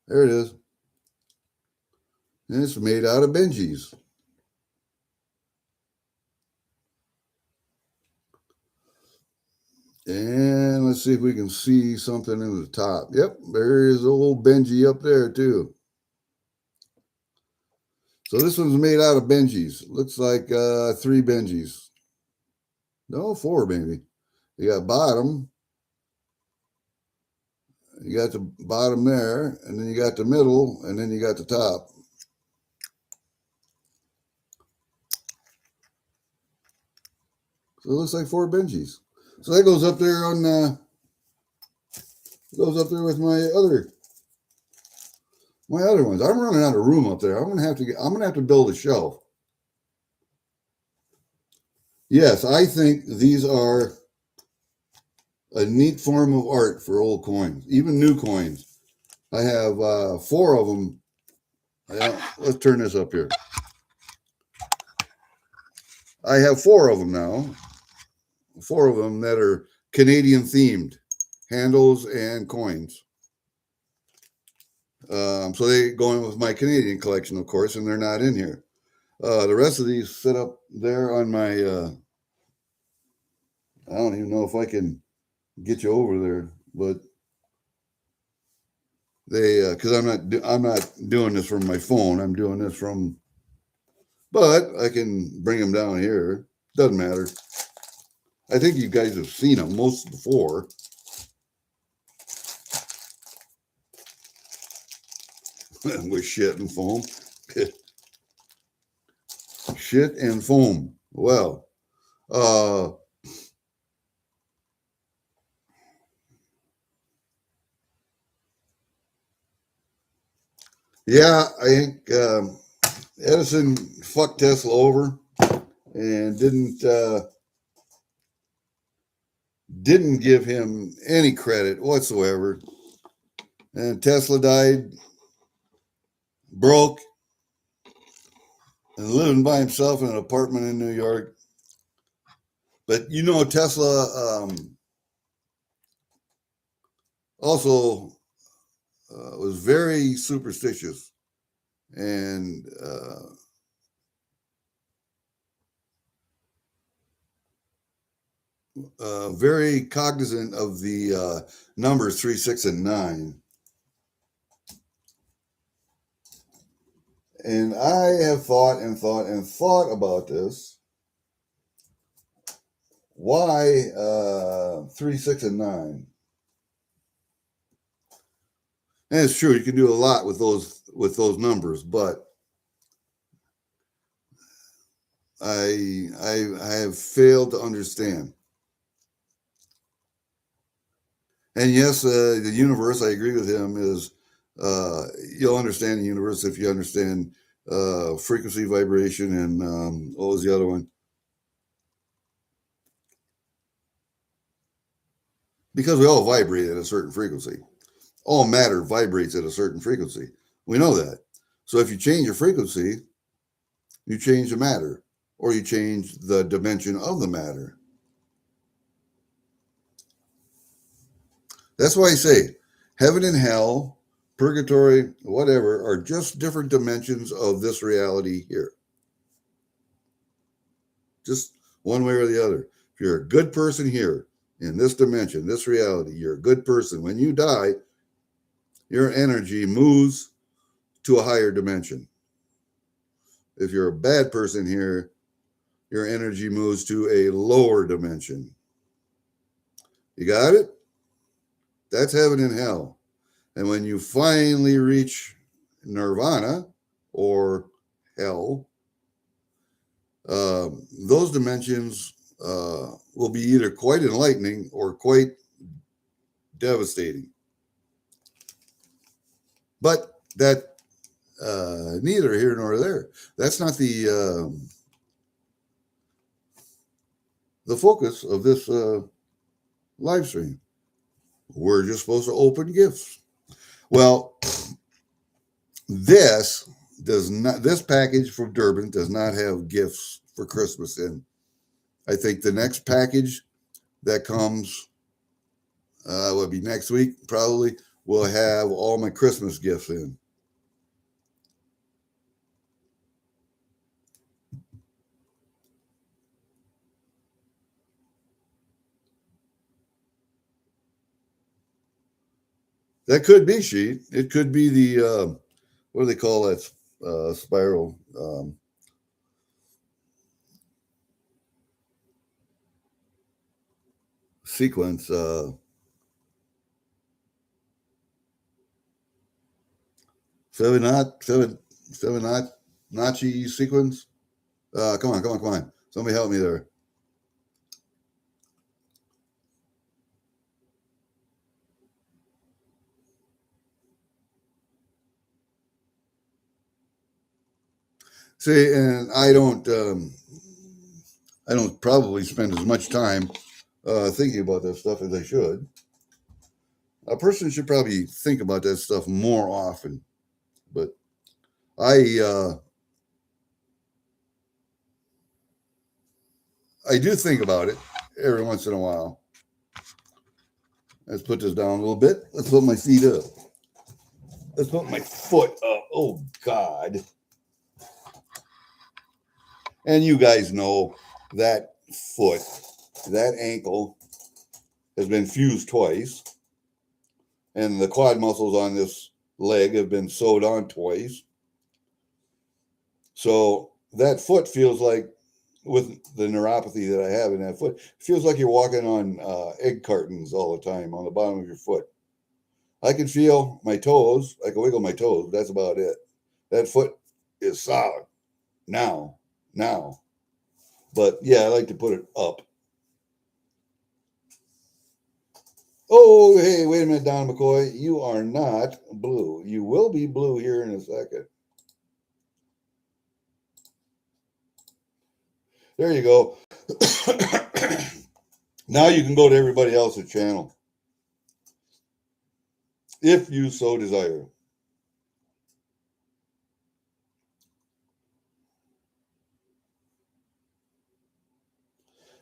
There it is. And it's made out of Benjis. And let's see if we can see something in the top. Yep, there is old Benji up there too. So this one's made out of Benjis. Looks like 3 Benjis. No, 4 maybe. You got bottom. You got the bottom there, and then you got the middle, and then you got the top. So it looks like 4 Benjis. So that goes up there on goes up there with my other ones. I'm running out of room up there. I'm gonna have to build a shelf. Yes, I think these are a neat form of art for old coins, even new coins. I have 4 of them. Let's turn this up here. I have 4 of them now. 4 of them that are Canadian themed, handles and coins. So they go in with my Canadian collection, of course, and they're not in here. The rest of these sit up there on my, I don't even know if I can get you over there, but they, because I'm not doing this from my phone. I'm doing this from, but I can bring them down here. Doesn't matter. I think you guys have seen them most before. With shit and foam. Shit and foam. Well, yeah, I think Edison fucked Tesla over and didn't give him any credit whatsoever. And Tesla died broke and living by himself in an apartment in New York. But you know, Tesla also was very superstitious and very cognizant of the numbers 3, 6, and 9. And I have thought and thought and thought about this. Why 3, 6, and 9? And it's true, you can do a lot with those numbers, but I have failed to understand. And yes, the universe, I agree with him, is you'll understand the universe if you understand frequency, vibration, and what was the other one? Because we all vibrate at a certain frequency. All matter vibrates at a certain frequency. We know that. So if you change your frequency, you change the matter, or you change the dimension of the matter. That's why I say heaven and hell, purgatory, whatever, are just different dimensions of this reality here. Just one way or the other. If you're a good person here in this dimension, this reality, you're a good person. When you die, your energy moves to a higher dimension. If you're a bad person here, your energy moves to a lower dimension. You got it? That's heaven and hell. And when you finally reach nirvana or hell, those dimensions will be either quite enlightening or quite devastating. But that neither here nor there. That's not the focus of this live stream. We're just supposed to open gifts. Well, this package from Durbin does not have gifts for Christmas in. I think the next package that comes will be next week, probably, will have all my Christmas gifts in. That could be sheet. It could be the what do they call that? spiral sequence. 7 knot Nachi sequence. Come on, come on, come on. Somebody help me there. See, and I don't probably spend as much time thinking about that stuff as I should. A person should probably think about that stuff more often, but I do think about it every once in a while. Let's put this down a little bit. Let's put my feet up. Let's put my foot up. Oh, God. And you guys know that foot, that ankle has been fused twice. And the quad muscles on this leg have been sewed on twice. So that foot feels like, with the neuropathy that I have in that foot, it feels like you're walking on egg cartons all the time on the bottom of your foot. I can feel my toes. I can wiggle my toes. That's about it. That foot is solid now. But yeah, I like to put it up. Oh, hey, wait a minute, Don McCoy. You are not blue. You will be blue here in a second. There you go. Now you can go to everybody else's channel, if you so desire.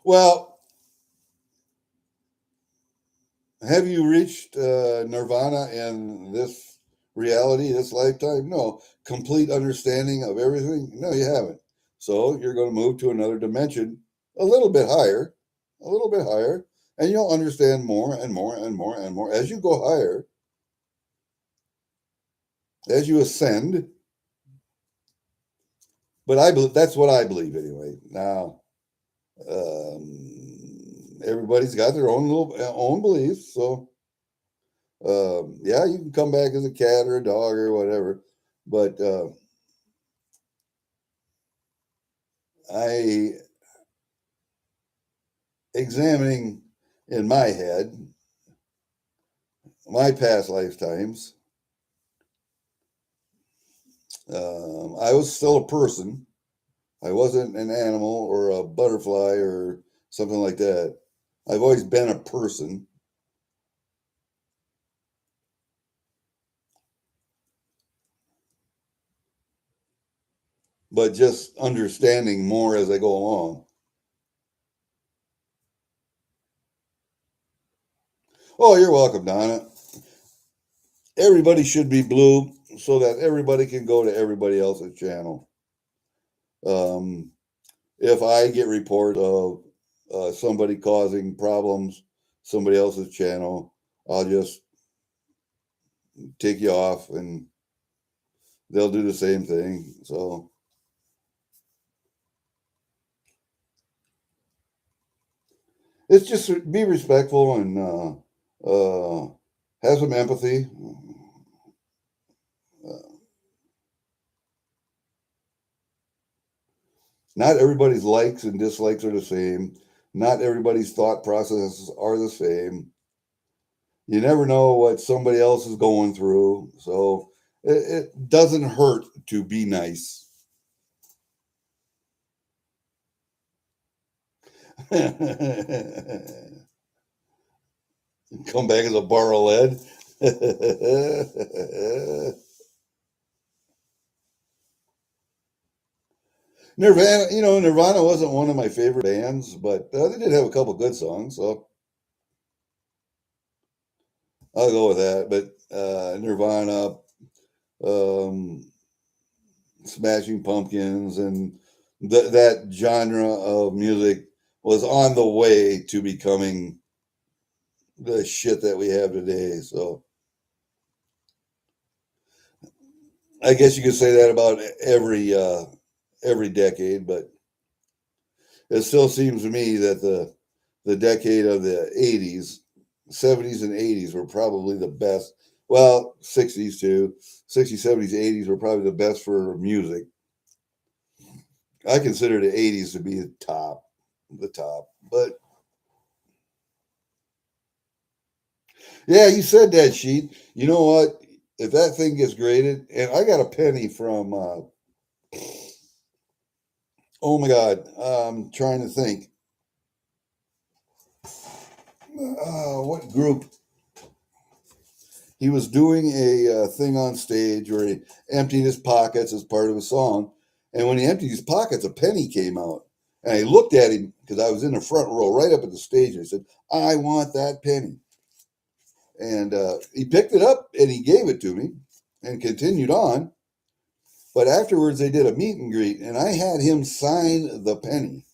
Well, have you reached nirvana in this reality, this lifetime? No. Complete understanding of everything? No, you haven't. So you're going to move to another dimension a little bit higher, and you'll understand more and more and more and more as you go higher, as you ascend. But I believe, that's what I believe anyway. Now, everybody's got their own beliefs, so yeah, you can come back as a cat or a dog or whatever, but I examining in my head my past lifetimes. I was still a person. I wasn't an animal or a butterfly or something like that. I've always been a person. But just understanding more as I go along. Oh, you're welcome, Donna. Everybody should be blue so that everybody can go to everybody else's channel. If I get reports of somebody causing problems, somebody else's channel, I'll just take you off and they'll do the same thing. So it's just be respectful and have some empathy. Not everybody's likes and dislikes are the same. Not everybody's thought processes are the same. You never know what somebody else is going through. So it doesn't hurt to be nice. Come back as a bar of lead. Nirvana wasn't one of my favorite bands, but they did have a couple good songs, so I'll go with that. But Nirvana, Smashing Pumpkins, and that genre of music was on the way to becoming the shit that we have today. So I guess you could say that about every decade, but it still seems to me that the decade of the 80s, 70s and 80s were probably the best. Well, 60s too. 60s, 70s, 80s were probably the best for music. I consider the 80s to be the top. But yeah, you said that, Sheet. You know what? If that thing gets graded, and I got a penny from, oh my God, I'm trying to think. What group? He was doing a thing on stage where he emptied his pockets as part of a song. And when he emptied his pockets, a penny came out. And I looked at him because I was in the front row right up at the stage. And I said, I want that penny. And he picked it up and he gave it to me and continued on. But afterwards, they did a meet and greet, and I had him sign the penny.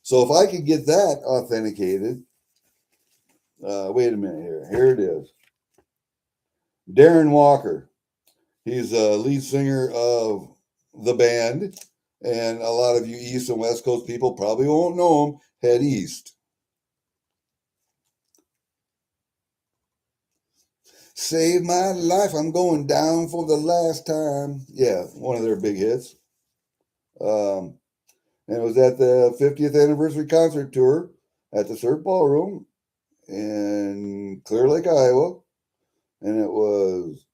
So if I could get that authenticated, wait a minute here. Here it is. Darren Walker. He's a lead singer of the band, and a lot of you East and West Coast people probably won't know him. Head East. Save my life, I'm going down for the last time. Yeah, one of their big hits. And it was at the 50th anniversary concert tour at the Surf Ballroom in Clear Lake, Iowa. And it was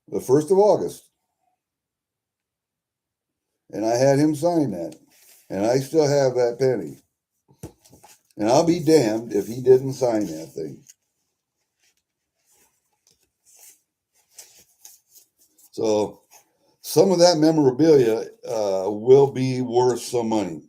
the 1st of August. And I had him sign that. And I still have that penny. And I'll be damned if he didn't sign that thing. So some of that memorabilia will be worth some money.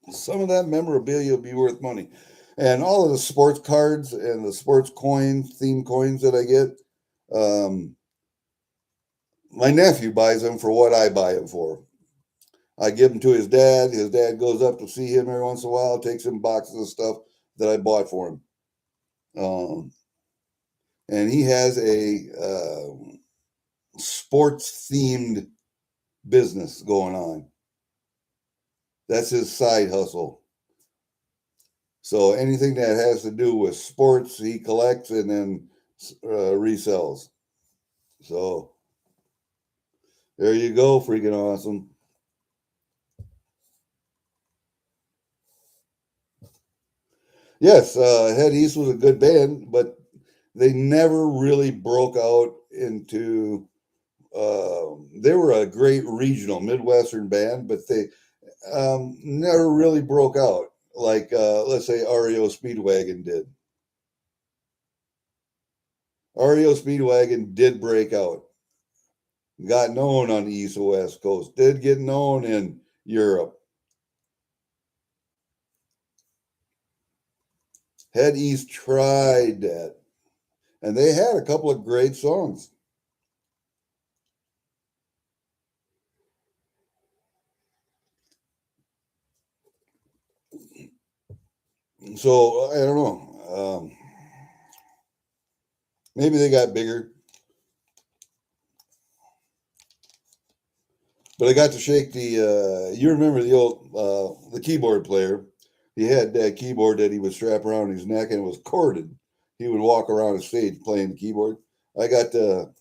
Some of that memorabilia will be worth money. And all of the sports cards and the sports coins, theme coins that I get, my nephew buys them for what I buy them for. I give them to his dad. His dad goes up to see him every once in a while, takes him boxes of stuff that I bought for him. And he has a sports themed business going on. That's his side hustle. So anything that has to do with sports, he collects and then resells. So there you go, freaking awesome. Yes, Head East was a good band, but they never really broke out into. They were a great regional Midwestern band, but they never really broke out like, let's say, REO Speedwagon did. REO Speedwagon did break out, got known on the East and West Coast, did get known in Europe. Head East tried that, and they had a couple of great songs. So I don't know. Maybe they got bigger, but I got to shake the. You remember the old the keyboard player? He had that keyboard that he would strap around his neck, and it was corded. He would walk around the stage playing the keyboard. I got to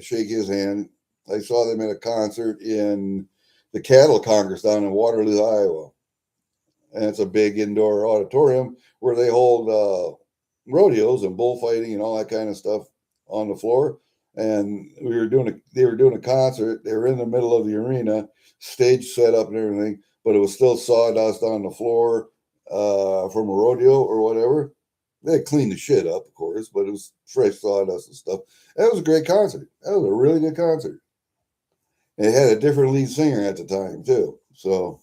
shake his hand. I saw them at a concert in the Cattle Congress down in Waterloo, Iowa. And it's a big indoor auditorium where they hold rodeos and bullfighting and all that kind of stuff on the floor. And they were doing a concert. They were in the middle of the arena, stage set up and everything, but it was still sawdust on the floor from a rodeo or whatever. They cleaned the shit up, of course, but it was fresh sawdust and stuff. That was a great concert. That was a really good concert. It had a different lead singer at the time too. So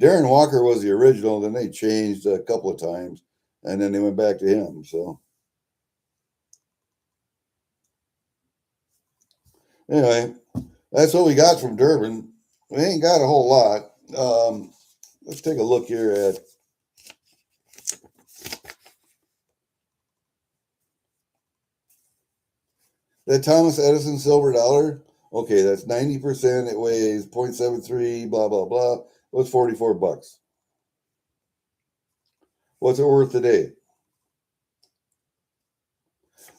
Darren Walker was the original. Then they changed a couple of times, and then they went back to him. So anyway, that's what we got from Durbin. We ain't got a whole lot. Let's take a look here at That Thomas Edison silver dollar, okay, that's 90%. It weighs 0.73, blah, blah, blah. It was $44. What's it worth today?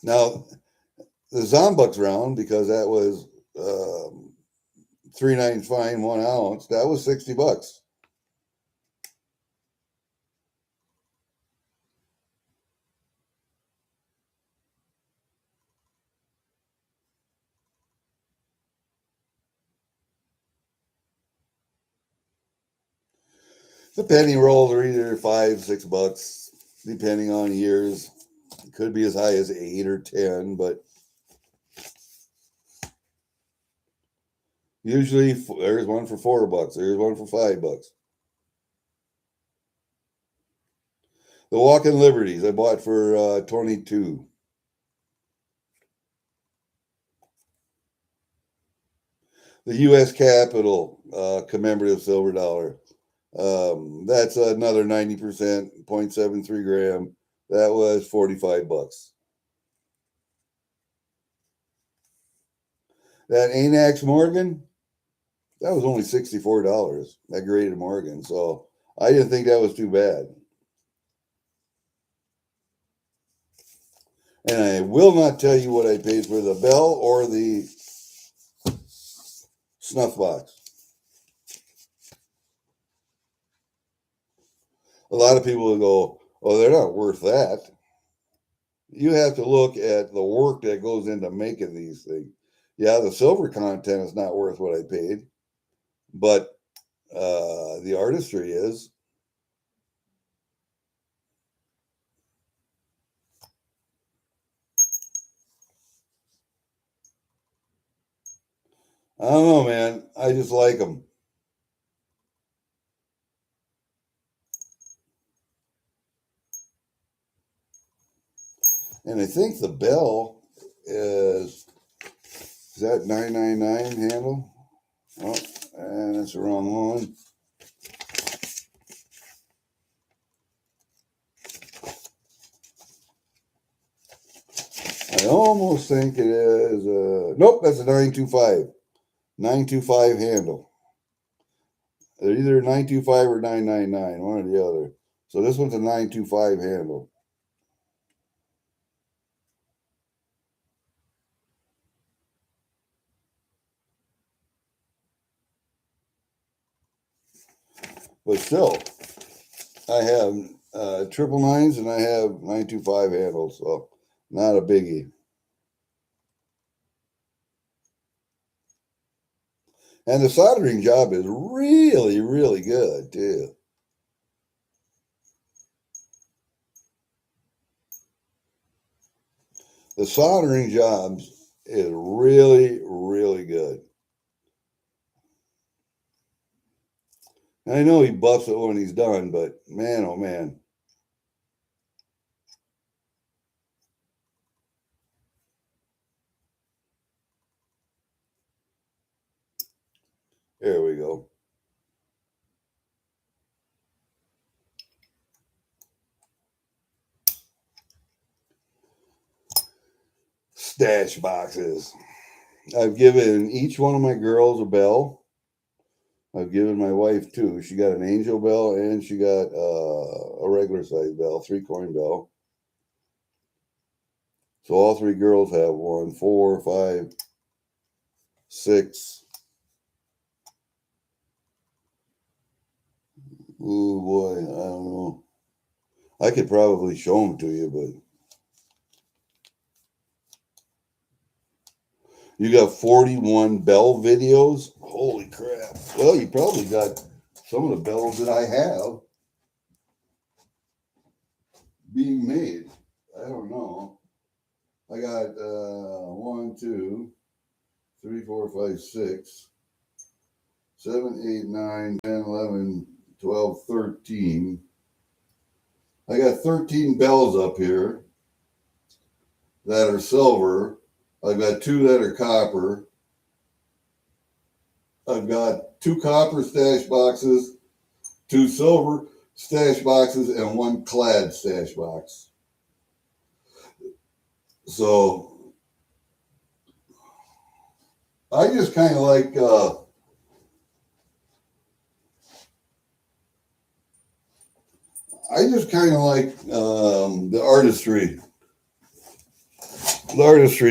Now, the Zombux round, because that was 3/9 fine, 1 ounce, that was $60. The penny rolls are either $5, $6, depending on years. It could be as high as 8 or 10, but usually there's one for $4. There's one for $5. The Walking Liberties I bought for 22. The U.S. Capitol commemorative silver dollar. That's another 90%, 0.73 gram. That was $45. That Anax Morgan, that was only $64. That graded Morgan. So I didn't think that was too bad. And I will not tell you what I paid for the bell or the snuff box. A lot of people will go, oh, they're not worth that. You have to look at the work that goes into making these things. Yeah, the silver content is not worth what I paid, but the artistry is. I don't know, man. I just like them. And I think the bell is that 999 handle? Oh, and that's the wrong one. I almost think it is. Nope, that's a 925. 925 handle. They're either 925 or 999, one or the other. So this one's a 925 handle. But still, I have triple nines and I have 925 handles, so not a biggie. And the soldering job is really, really good too. The soldering jobs is really, really good. And I know he buffs it when he's done, but man, oh man. There we go. Stash boxes. I've given each one of my girls a bell. I've given my wife two. She got an angel bell and she got a regular size bell, 3-coin bell. So all three girls have one, 4, 5, 6. Oh boy, I don't know. I could probably show them to you, but you got 41 bell videos? Holy crap. Well, you probably got some of the bells that I have being made. I don't know. I got 1, 2, 3, 4, 5, 6, 7, 8, 9, 10, 11, 12, 13. I got 13 bells up here that are silver. I've got 2 that are copper. I've got 2 copper stash boxes, 2 silver stash boxes, and 1 clad stash box. So I just kind of like the artistry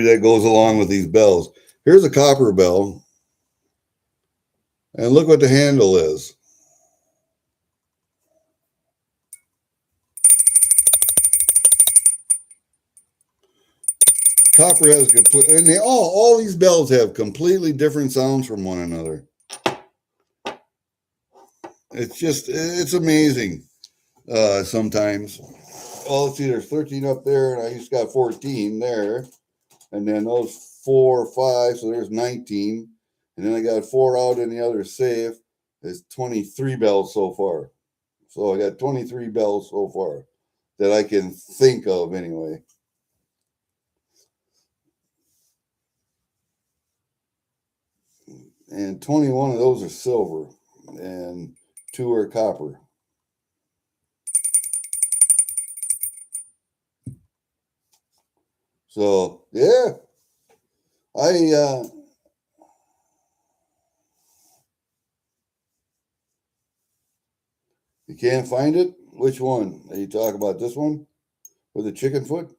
that goes along with these bells. Here's a copper bell, and look what the handle is. Copper has complete, and all these bells have completely different sounds from one another. It's amazing. Sometimes, well, let's see, there's 13 up there, and I just got 14 there, and then those 4 or 5, so there's 19, and then I got 4 out in the other safe. There's 23 bells so far. So I got 23 bells so far that I can think of anyway. And 21 of those are silver, and 2 are copper. So yeah, I you can't find it. Which one? Are you talking about this one with the chicken foot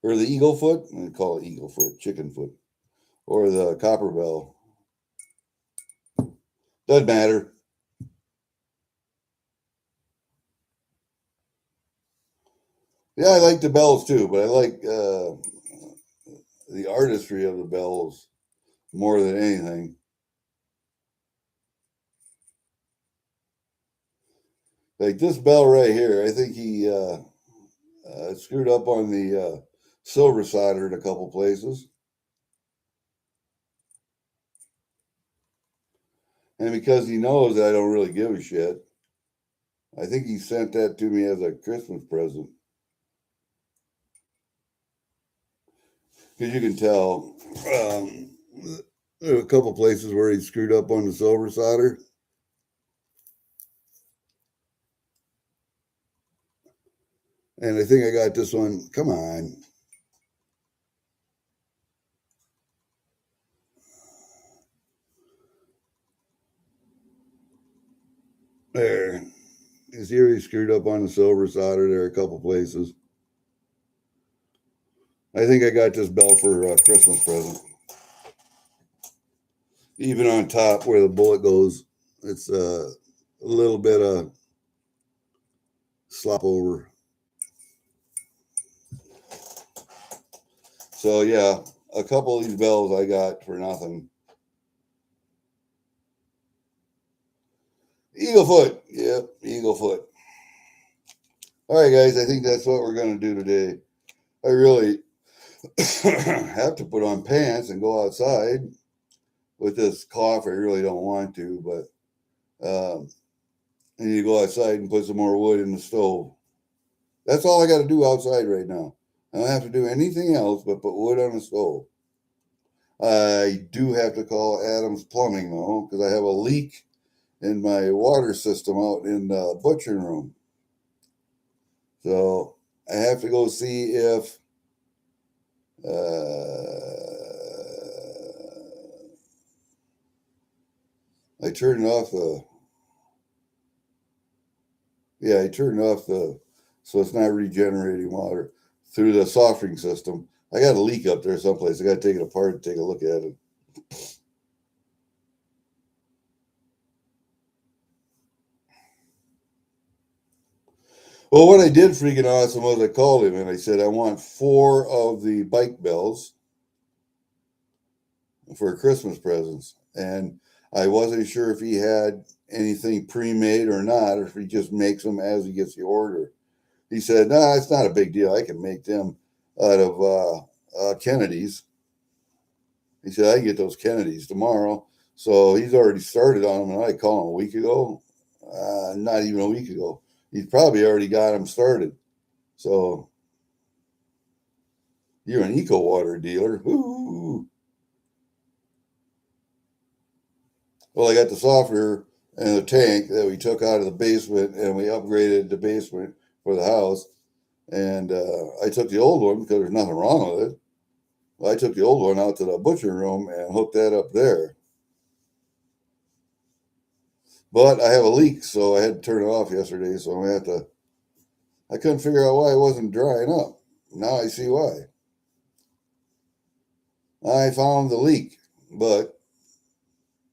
or the eagle foot? I call it eagle foot, chicken foot, or the copper bell. Doesn't matter. Yeah, I like the bells too, but I like the artistry of the bells more than anything. Like this bell right here, I think he screwed up on the silver solder in a couple places. And because he knows that I don't really give a shit, I think he sent that to me as a Christmas present. Because you can tell there are a couple places where he screwed up on the silver solder. And I think I got this one. Come on. There. You see where he screwed up on the silver solder there a couple places. I think I got this bell for a Christmas present. Even on top where the bullet goes, it's a little bit of slop over. So yeah, a couple of these bells I got for nothing. Eagle foot. Yep, eagle foot. All right, guys, I think that's what we're going to do today. I really have to put on pants and go outside with this cough. I really don't want to, but I need to go outside and put some more wood in the stove. That's all I got to do outside right now. I don't have to do anything else but put wood on the stove. I do have to call Adams Plumbing, though, because I have a leak in my water system out in the butchering room. So I have to go see if I turned off the so it's not regenerating water through the softening system. I got a leak up there someplace. I got to take it apart and take a look at it. Well, what I did freaking awesome was I called him and I said, I want 4 of the bike bells for Christmas presents. And I wasn't sure if he had anything pre-made or not, or if he just makes them as he gets the order. He said, "No, it's not a big deal. I can make them out of Kennedy's." He said, "I can get those Kennedys tomorrow." So he's already started on them, and I called him a week ago. Not even a week ago. He's probably already got them started. So you're an eco water dealer. Ooh. Well, I got the softener and the tank that we took out of the basement, and we upgraded the basement for the house. And I took the old one because there's nothing wrong with it. Well, I took the old one out to the butcher room and hooked that up there. But I have a leak, so I had to turn it off yesterday. So I'm going to have to. I couldn't figure out why it wasn't drying up. Now I see why. I found the leak, but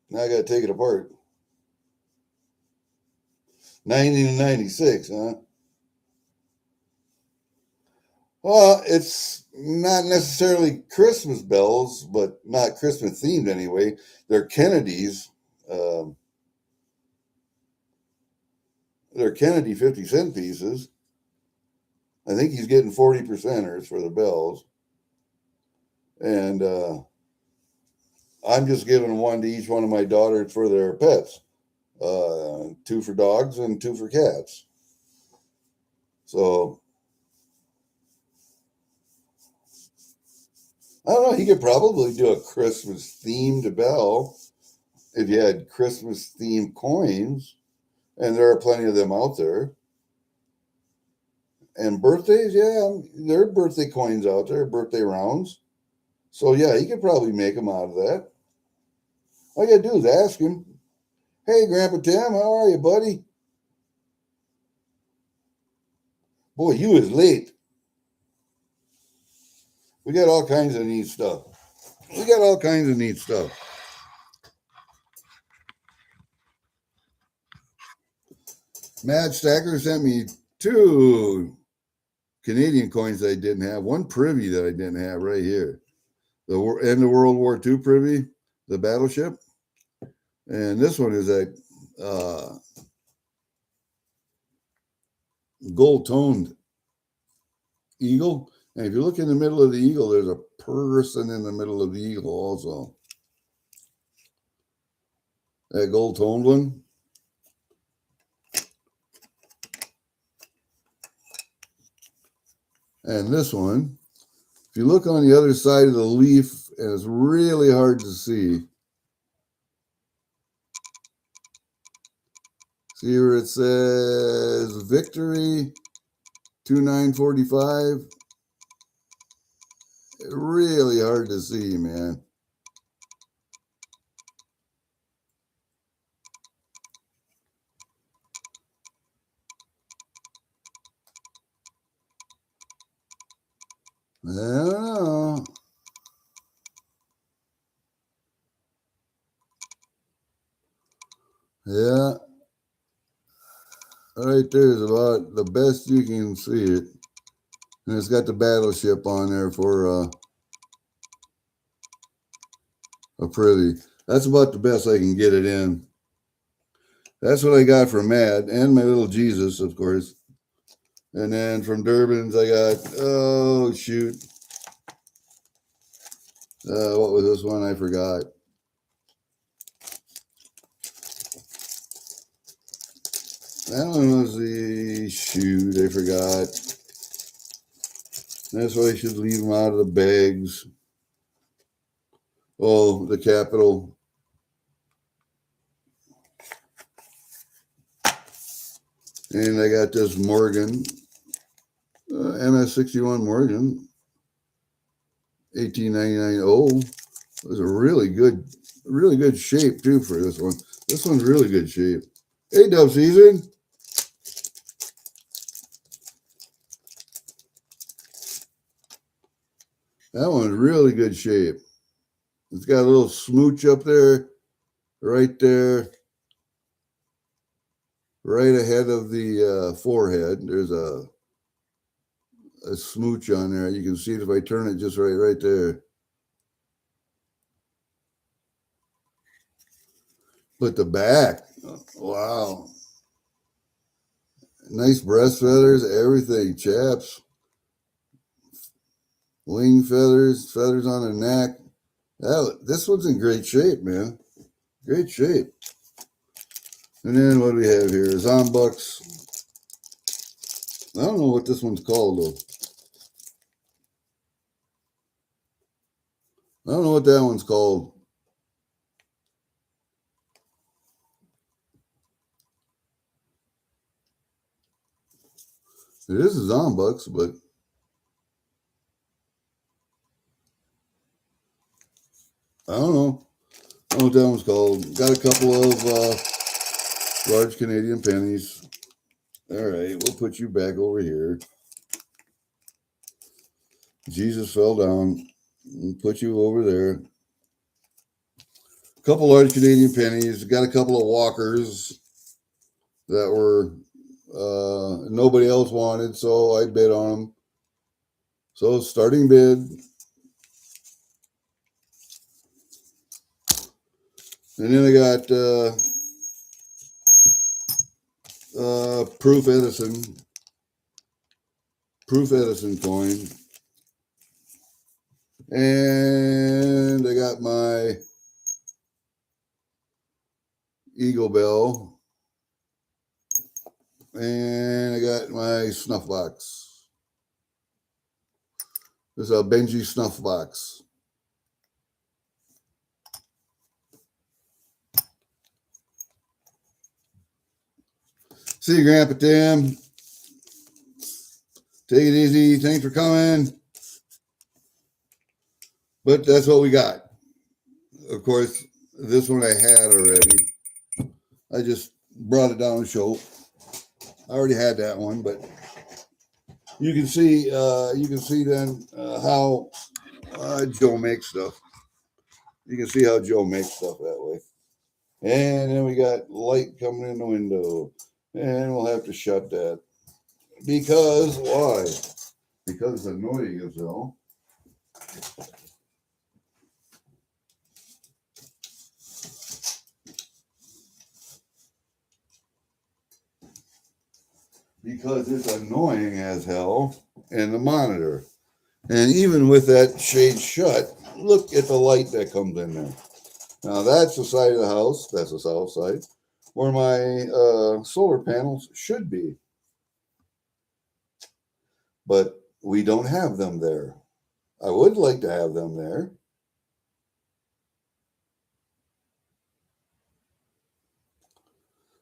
now I got to take it apart. 90 to 96, huh? Well, it's not necessarily Christmas bells, but not Christmas themed anyway. They're Kennedy's. Um, they're Kennedy 50-cent pieces. I think he's getting 40%ers for the bells. And I'm just giving one to each one of my daughters for their pets. 2 for dogs and 2 for cats. So, I don't know. You could probably do a Christmas themed bell if you had Christmas themed coins. And there are plenty of them out there. And birthdays, yeah, there are birthday coins out there, birthday rounds. So, yeah, you could probably make them out of that. All you got to do is ask him, hey, Grandpa Tim, how are you, buddy? Boy, you was late. We got all kinds of neat stuff. Matt Stacker sent me 2 Canadian coins that I didn't have. One privy that I didn't have right here. The end of World War II privy, the battleship. And this one is a gold-toned eagle. And if you look in the middle of the eagle, there's a person in the middle of the eagle also. That gold-toned one. And this one, if you look on the other side of the leaf, and it's really hard to see. See where it says Victory 2945? Really hard to see, man. I don't know. Yeah. Right there is about the best you can see it. And it's got the battleship on there for a privy. That's about the best I can get it in. That's what I got from Mad and my little Jesus, of course. And then from Durbin's, I got, oh, shoot. What was this one? I forgot. That one was the shoot. I forgot. That's why I should leave them out of the bags. Oh, the Capitol. And I got this Morgan, MS61 Morgan, 1899. Oh, it was a really good shape too for this one. This one's really good shape. Hey, Dove Season. That one's really good shape. It's got a little smooch up there, right there, right ahead of the forehead. There's a smooch on there. You can see it if I turn it just right there. But the back, wow. Nice breast feathers, everything, chaps. Wing feathers, feathers on the neck. This one's in great shape, man. Great shape. And then what do we have here? Zombucks. I don't know what this one's called, though. I don't know what that one's called. It is a Zombucks, but I don't know. I don't know what that one's called. Got a couple of large Canadian pennies. All right, we'll put you back over here. Jesus fell down. We'll put you over there. A couple large Canadian pennies. Got a couple of walkers that were nobody else wanted, so I bid on them. So starting bid. And then I got Proof Edison coin. And I got my Eagle Bell. And I got my snuff box. This is a Benji snuff box. See you, Grandpa Tim. Take it easy. Thanks for coming. But that's what we got. Of course, this one I had already. I just brought it down to show. I already had that one, but you can see then how Joe makes stuff. You can see how Joe makes stuff that way. And then we got light coming in the window. And we'll have to shut that. Because why? Because it's annoying as hell. Because it's annoying as hell in the monitor. And even with that shade shut, look at the light that comes in there. Now that's the side of the house, that's the south side, where my solar panels should be. But we don't have them there. I would like to have them there.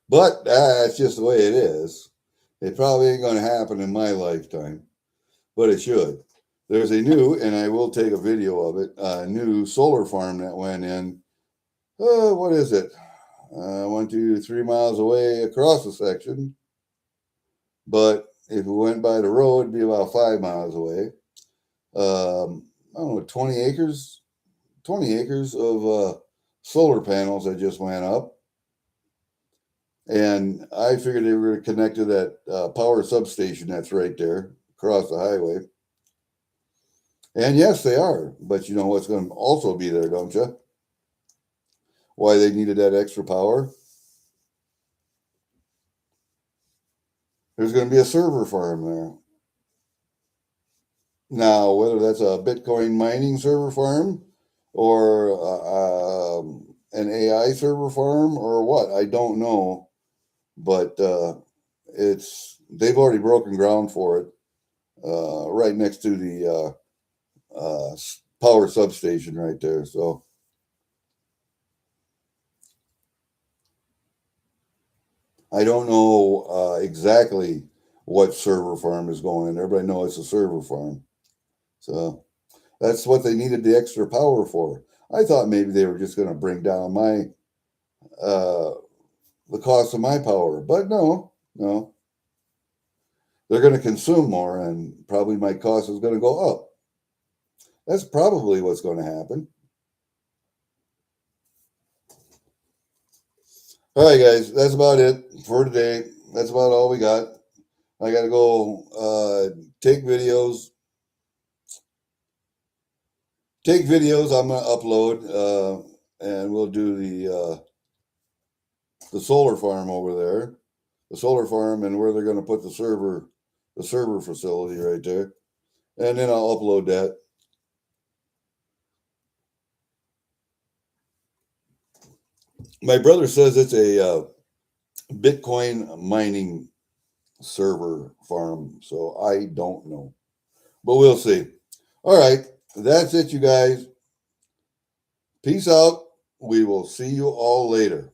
But that's just the way it is. It probably ain't going to happen in my lifetime, but it should. There's a new, and I will take a video of it, a new solar farm that went in. What is it? 1, 2, 3 miles away across the section. But if we went by the road, it'd be about 5 miles away. I don't know, 20 acres? 20 acres of solar panels that just went up. And I figured they were connected to that power substation that's right there across the highway. And yes, they are. But you know what's going to also be there, don't you? Why they needed that extra power? There's going to be a server farm there. Now, whether that's a Bitcoin mining server farm or an AI server farm or what, I don't know. But they've already broken ground for it right next to the power substation right there. So I don't know exactly what server farm is going in there, but I know it's a server farm. So that's what they needed the extra power for. I thought maybe they were just going to bring down my the cost of my power, but no. They're going to consume more, and probably my cost is going to go up. That's probably what's going to happen. All right, guys, that's about it for today. That's about all we got. I got to go take videos. I'm going to upload, and we'll do the solar farm over there, the solar farm, and where they're going to put the server facility right there, and then I'll upload that. My brother says it's a Bitcoin mining server farm, so I don't know, but we'll see. All right, that's it, you guys. Peace out. We will see you all later.